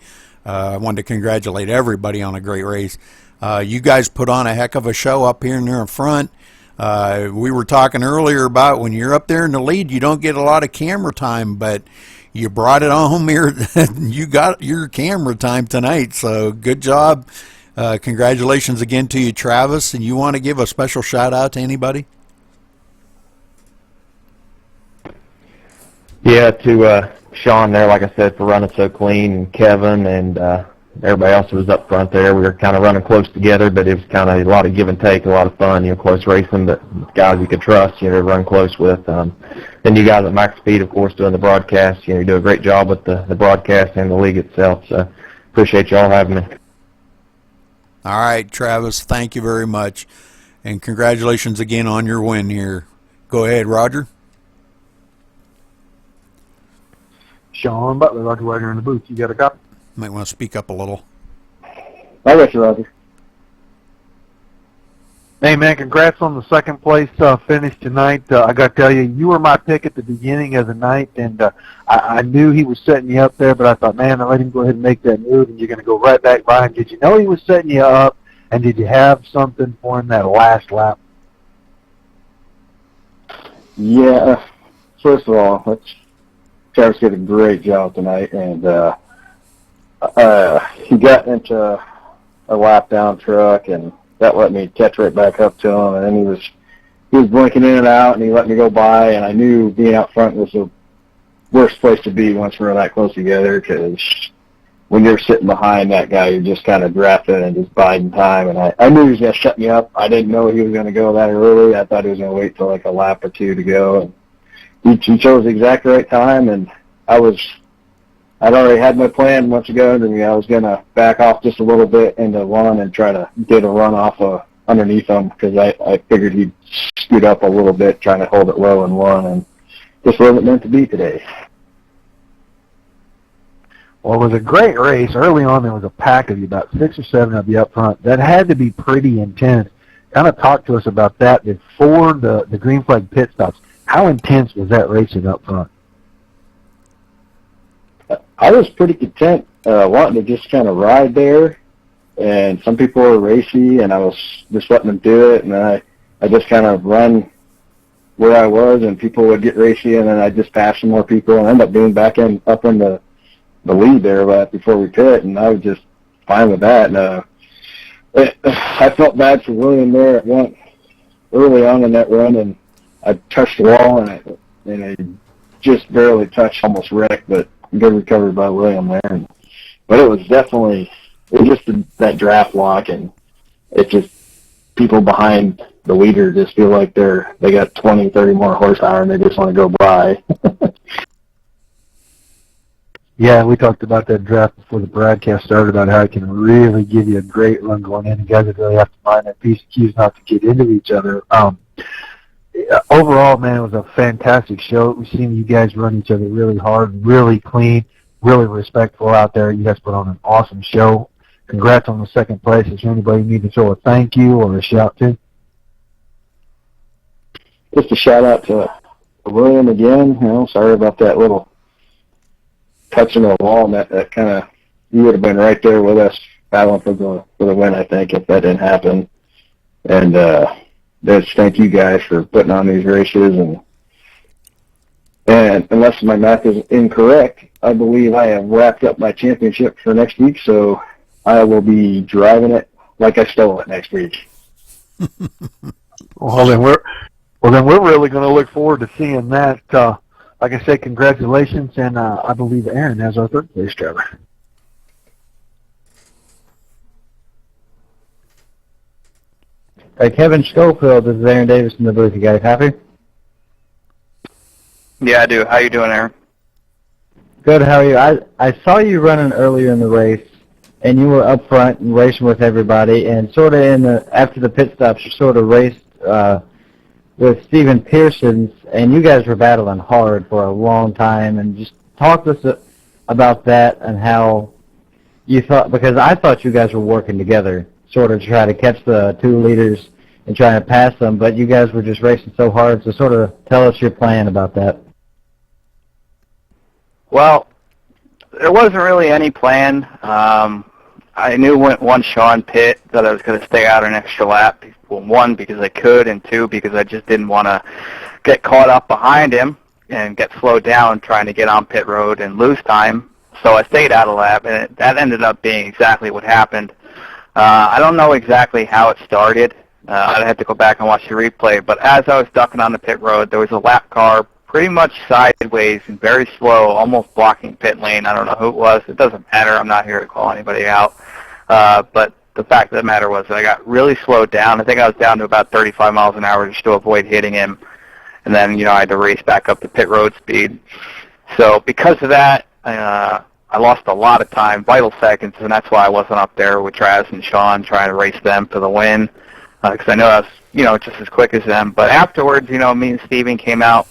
I wanted to congratulate everybody on a great race. You guys put on a heck of a show up here in front. We were talking earlier about when you're up there in the lead, you don't get a lot of camera time, but you brought it on home here. You got your camera time tonight, so good job. Congratulations again to you, Travis. And you want to give a special shout out to anybody? Yeah, to Sean there, like I said, for running so clean, and Kevin and everybody else who was up front there. We were kind of running close together, but it was kind of a lot of give and take, a lot of fun, close racing, but guys you could trust, to run close with. Then you guys at Max Speed, of course, doing the broadcast. You do a great job with the broadcast and the league itself, so appreciate you all having me. All right, Travis, thank you very much, and congratulations again on your win here. Go ahead, Roger. Sean Butler, Roger Wagner in the booth. You got a copy? Might want to speak up a little. I got you, Roger. Hey, man, congrats on the second place finish tonight. I got to tell you, you were my pick at the beginning of the night, and I knew he was setting you up there, but I thought, man, I let him go ahead and make that move, and you're going to go right back by him. Did you know he was setting you up, and did you have something for him that last lap? Yeah, first of all, Travis did a great job tonight, and he got into a lap down truck, and that let me catch right back up to him. And then he was blinking in and out, and he let me go by. And I knew being out front was the worst place to be once we're that close together, because when you're sitting behind that guy, you're just kind of drafting and just biding time. And I knew he was going to shut me up. I didn't know he was going to go that early. I thought he was going to wait till like a lap or two to go. And he chose the exact right time, and I'd already had my plan months ago. And I was going to back off just a little bit into one and try to get a run off underneath him, because I figured he'd scoot up a little bit, trying to hold it low in one, and just wasn't meant to be today. Well, it was a great race. Early on, there was a pack of you, about 6 or 7 of you up front. That had to be pretty intense. Kind of talk to us about that before the green flag pit stops. How intense was that racing up front? I was pretty content wanting to just kind of ride there, and some people were racy, and I was just letting them do it, and then I just kind of run where I was, and people would get racy, and then I'd just pass some more people and end up being up in the lead there before we pit, and I was just fine with that. And I felt bad for William there at one early on in that run, and I touched the wall, and I just barely touched, almost wrecked, but good recovery by William there. But it was just that draft lock, and it just, people behind the leader just feel like they got 20, 30 more horsepower, and they just want to go by. Yeah, we talked about that draft before the broadcast started, about how it can really give you a great run going in. You guys would really have to mind that piece of cues not to get into each other. Overall, man, it was a fantastic show. We've seen you guys run each other really hard, really clean, really respectful out there. You guys put on an awesome show. Congrats on the second place. Is there anybody you need to throw a thank you or a shout to? Just a shout out to William again. Sorry about that little touching the wall, and that kind of, you would have been right there with us battling for the win, I think, if that didn't happen. And just thank you guys for putting on these races. And unless my math is incorrect, I believe I have wrapped up my championship for next week, so I will be driving it like I stole it next week. Well, then we're really going to look forward to seeing that. Like I said, congratulations, and I believe Aaron has our third place driver. Hey, Kevin Schofield, this is Aaron Davis in the booth. You guys happy? Yeah, I do. How you doing, Aaron? Good, how are you? I saw you running earlier in the race, and you were up front and racing with everybody, and sort of after the pit stops, you sort of raced with Steven Pearson's, and you guys were battling hard for a long time. And just talk to us about that and how you thought, because I thought you guys were working together, sort of to try to catch the two leaders and try to pass them, but you guys were just racing so hard. So sort of tell us your plan about that. Well, there wasn't really any plan. I knew once Sean pit that I was going to stay out an extra lap. Well, 1, because I could, and 2, because I just didn't want to get caught up behind him and get slowed down trying to get on pit road and lose time. So I stayed out a lap, and that ended up being exactly what happened. I don't know exactly how it started. I'd have to go back and watch the replay. But as I was ducking on the pit road, there was a lap car pretty much sideways and very slow, almost blocking pit lane. I don't know who it was. It doesn't matter. I'm not here to call anybody out. But the fact of the matter was that I got really slowed down. I think I was down to about 35 miles an hour just to avoid hitting him. And then, I had to race back up to pit road speed. So because of that, I lost a lot of time, vital seconds, and that's why I wasn't up there with Travis and Sean trying to race them for the win, because I know I was, just as quick as them. But afterwards, me and Steven came out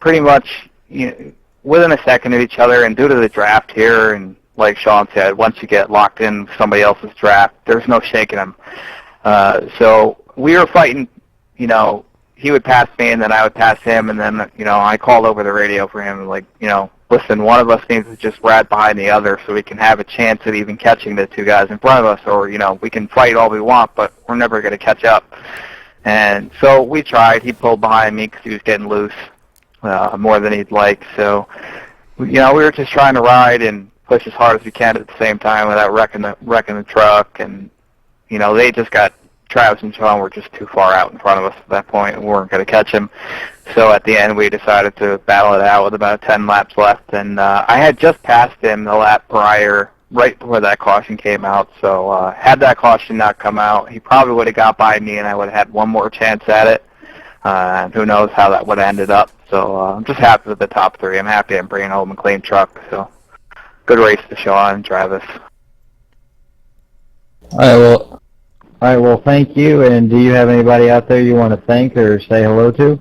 pretty much within a second of each other, and due to the draft here, and like Sean said, once you get locked in with somebody else's draft, there's no shaking them. So we were fighting, he would pass me, and then I would pass him, and then, I called over the radio for him, like, listen, one of us needs to just ride behind the other so we can have a chance at even catching the two guys in front of us, or, we can fight all we want, but we're never going to catch up. And so we tried. He pulled behind me because he was getting loose more than he'd like. So, we were just trying to ride, and push as hard as we can at the same time without wrecking the truck. And they just got Travis and Sean were just too far out in front of us at that point, and we weren't going to catch him. So at the end, we decided to battle it out with about 10 laps left. And I had just passed him the lap prior, right before that caution came out. So had that caution not come out, he probably would have got by me, and I would have had one more chance at it. And who knows how that would have ended up. So I'm just happy with the top three. I'm happy I'm bringing home a clean truck. So good race to Sean and Travis. All right, well, thank you. And do you have anybody out there you want to thank or say hello to?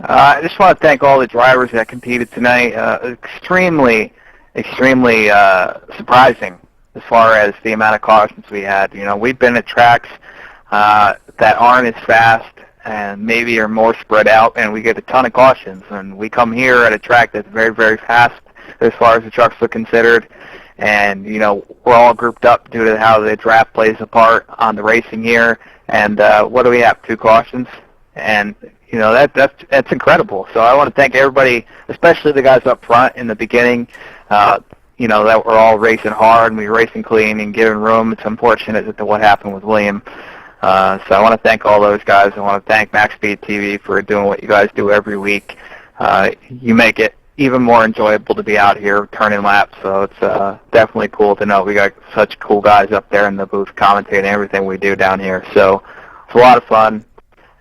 I just want to thank all the drivers that competed tonight. Extremely surprising as far as the amount of cautions we had. We've been at tracks that aren't as fast and maybe are more spread out, and we get a ton of cautions. And we come here at a track that's very, very fast as far as the trucks are considered. And, we're all grouped up due to how the draft plays a part on the racing here. And what do we have, 2 cautions? And, that's incredible. So I want to thank everybody, especially the guys up front in the beginning, that were all racing hard and we were racing clean and giving room. It's unfortunate that what happened with William. So I want to thank all those guys. I want to thank MaxSpeedTV for doing what you guys do every week. You make it even more enjoyable to be out here turning laps. So it's definitely cool to know we got such cool guys up there in the booth commentating everything we do down here. So it's a lot of fun.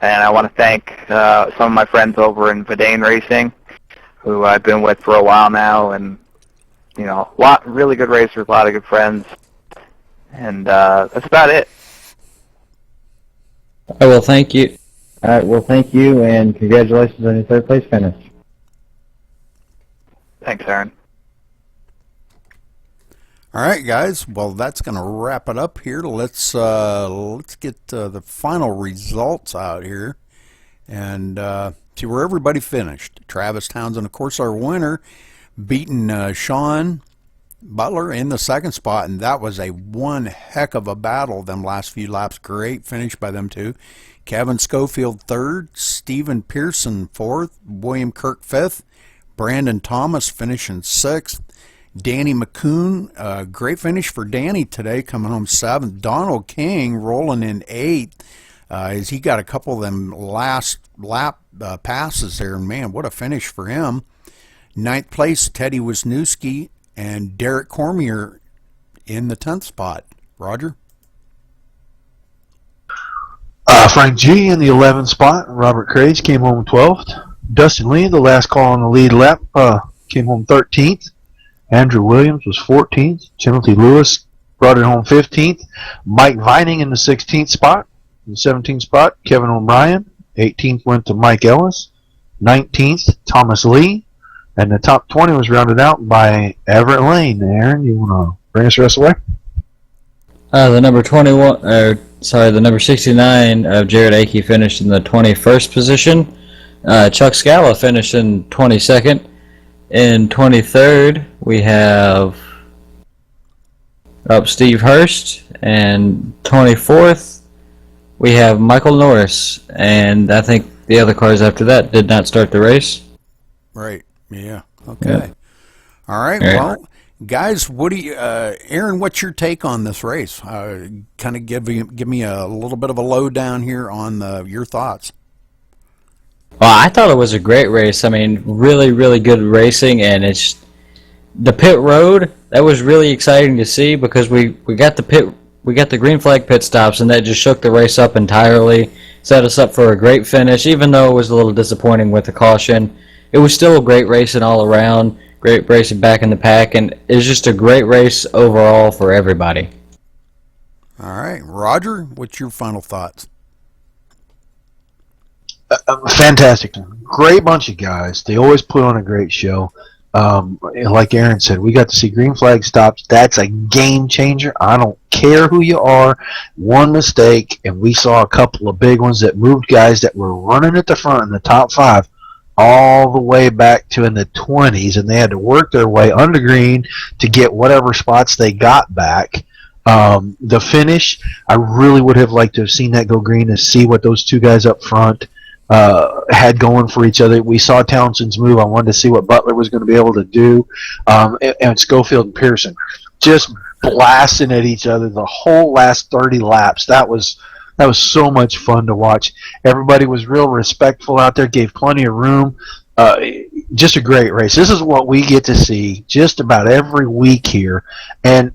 And I want to thank some of my friends over in Verdane Racing, who I've been with for a while now, and really good racers, a lot of good friends, and that's about it. I will thank you. All right, well, thank you, and congratulations on your 3rd place finish. Thanks, Aaron. All right, guys. Well, that's going to wrap it up here. Let's get the final results out here and see where everybody finished. Travis Townsend, of course, our winner, beating Sean Butler in the 2nd spot, and that was a one heck of a battle them last few laps. Great finish by them two. Kevin Schofield 3rd, Stephen Pearson 4th, William Kirk 5th, Brandon Thomas finishing 6th. Danny McCoon, great finish for Danny today, coming home 7th. Donald King rolling in 8th as he got a couple of them last lap passes there. And man, what a finish for him. 9th place, Teddy Wisniewski and Derek Cormier in the 10th spot. Roger? Frank G in the 11th spot. Robert Craze came home 12th. Dustin Lee, the last call on the lead lap, came home 13th. Andrew Williams was 14th. Timothy Lewis brought it home 15th. Mike Vining in the 16th spot. In the 17th spot, Kevin O'Brien. 18th went to Mike Ellis. 19th, Thomas Lee. And the top 20 was rounded out by Everett Lane. Aaron, you want to bring us the rest away? The number 21, the number 69 of Jared Akey finished in the 21st position. Chuck Scala finished in 22nd. In 23rd, we have Steve Hurst, and 24th, we have Michael Norris, and I think the other cars after that did not start the race. Right. Yeah. Okay. Yeah. All right. Well, guys, what do you, Aaron? What's your take on this race? Kind of give me a little bit of a lowdown here on your thoughts. Well, I thought it was a great race. I mean, really, really good racing, and it's the pit road. That was really exciting to see because we got the green flag pit stops, and that just shook the race up entirely. Set us up for a great finish, even though it was a little disappointing with the caution. It was still a great racing all around. Great racing back in the pack, and it was just a great race overall for everybody. All right, Roger, what's your final thoughts? Fantastic. Great bunch of guys. They always put on a great show. Like Aaron said, we got to see green flag stops. That's a game changer. I don't care who you are. One mistake, and we saw a couple of big ones that moved guys that were running at the front in the top 5 all the way back to in the 20s, and they had to work their way under green to get whatever spots they got back. The finish, I really would have liked to have seen that go green to see what those two guys up front had going for each other. We saw Townsend's move. I wanted to see what Butler was going to be able to do. And Schofield and Pearson just blasting at each other the whole last 30 laps. That was so much fun to watch. Everybody was real respectful out there, gave plenty of room. Just a great race. This is what we get to see just about every week here. And,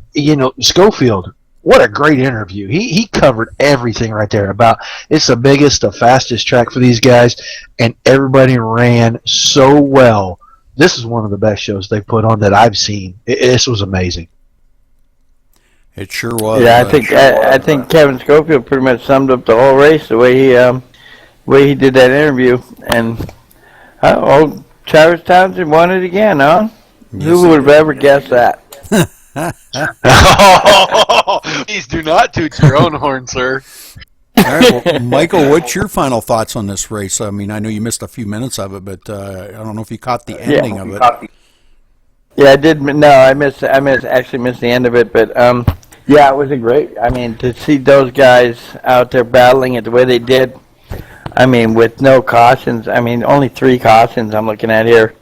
Schofield, what a great interview. He covered everything right there about it's the biggest, the fastest track for these guys, and everybody ran so well. This is one of the best shows they put on that I've seen. This was amazing. It sure was. Yeah, I think Kevin Schofield pretty much summed up the whole race the way he did that interview. And Travis Townsend won it again, huh? Yes, Who would have ever guessed that? Please do not toot your own horn, sir. All right, well, Michael, what's your final thoughts on this race? I mean, I know you missed a few minutes of it, but I don't know if you caught the ending of it. Yeah, I did. No, I actually missed the end of it, but yeah, it was a great. I mean, to see those guys out there battling it the way they did. I mean, with no cautions. I mean, only 3 cautions I'm looking at here.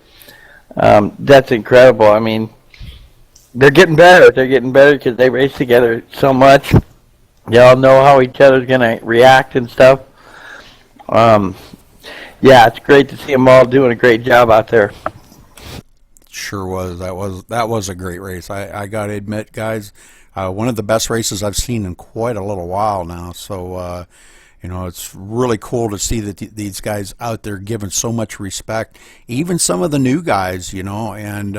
That's incredible. I mean, they're getting better. They're getting better because they race together so much. They all know how each other's gonna react and stuff. Yeah, it's great to see them all doing a great job out there. Sure was. That was a great race. I got to admit, guys, one of the best races I've seen in quite a little while now. So, it's really cool to see that these guys out there giving so much respect. Even some of the new guys, and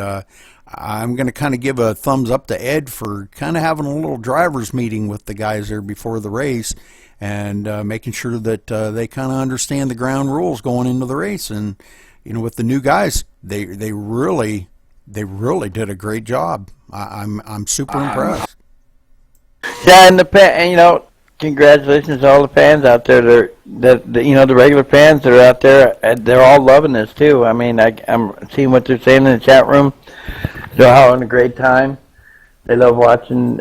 I'm going to kind of give a thumbs up to Ed for kind of having a little driver's meeting with the guys there before the race and making sure that they kind of understand the ground rules going into the race. And, with the new guys, they really did a great job. I'm super impressed. Yeah, and congratulations to all the fans out there. The regular fans that are out there, they're all loving this too. I mean, I'm seeing what they're saying in the chat room. They're having a great time. They love watching,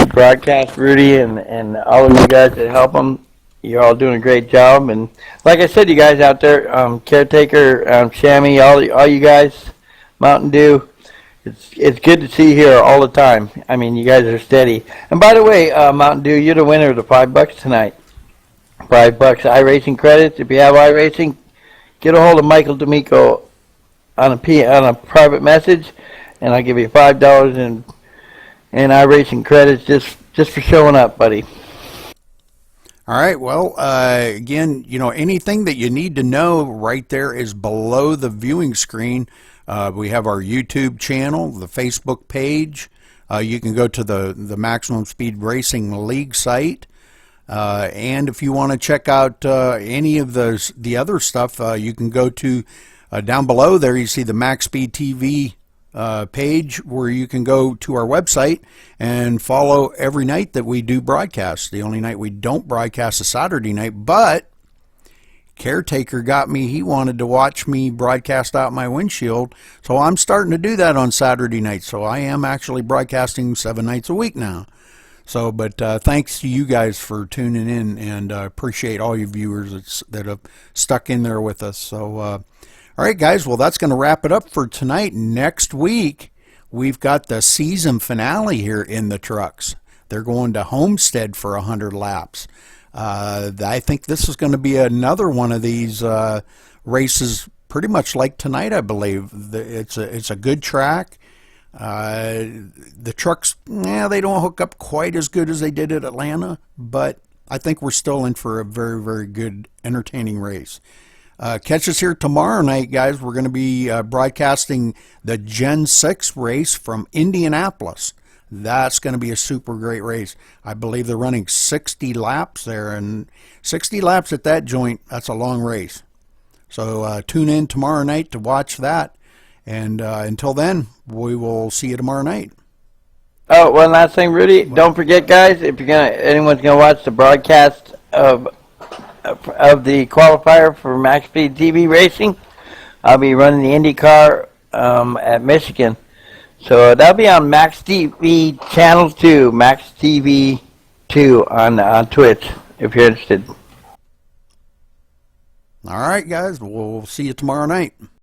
broadcast Rudy and all of you guys that help them. You're all doing a great job. And like I said, you guys out there, Caretaker, Shammy, all you guys, Mountain Dew, it's good to see you here all the time. I mean, you guys are steady. And by the way, Mountain Dew, you're the winner of the $5 tonight. $5 iRacing credits. If you have iRacing, get a hold of Michael D'Amico on a private message, and I'll give you $5 in iRacing credits just for showing up, buddy. All right. Well, again, anything that you need to know right there is below the viewing screen. We have our YouTube channel, the Facebook page. You can go to the Maximum Speed Racing League site. And if you want to check out any of the other stuff, you can go to down below there. You see the MaxSpeedTV page where you can go to our website and follow every night that we do broadcast. The only night we don't broadcast is Saturday night, but Caretaker got me. He wanted to watch me broadcast out my windshield, so I'm starting to do that on Saturday night. So I am actually broadcasting 7 nights a week now. So, but thanks to you guys for tuning in, and appreciate all you viewers that have stuck in there with us. So, all right, guys. Well, that's going to wrap it up for tonight. Next week, we've got the season finale here in the trucks. They're going to Homestead for 100 laps. I think this is going to be another one of these races, pretty much like tonight, I believe. It's a good track. The trucks, they don't hook up quite as good as they did at Atlanta, but I think we're still in for a very, very good, entertaining race. Catch us here tomorrow night, guys. We're going to be broadcasting the Gen 6 race from Indianapolis. That's going to be a super great race. I believe they're running 60 laps there, and 60 laps at that joint, that's a long race. So tune in tomorrow night to watch that. And until then, we will see you tomorrow night. Oh, one last thing, Rudy. Don't forget, guys, if anyone's gonna watch the broadcast of the qualifier for MaxSpeedTV Racing, I'll be running the IndyCar at Michigan. So that'll be on Max TV Channel 2, Max TV 2 on Twitch, if you're interested. All right, guys. We'll see you tomorrow night.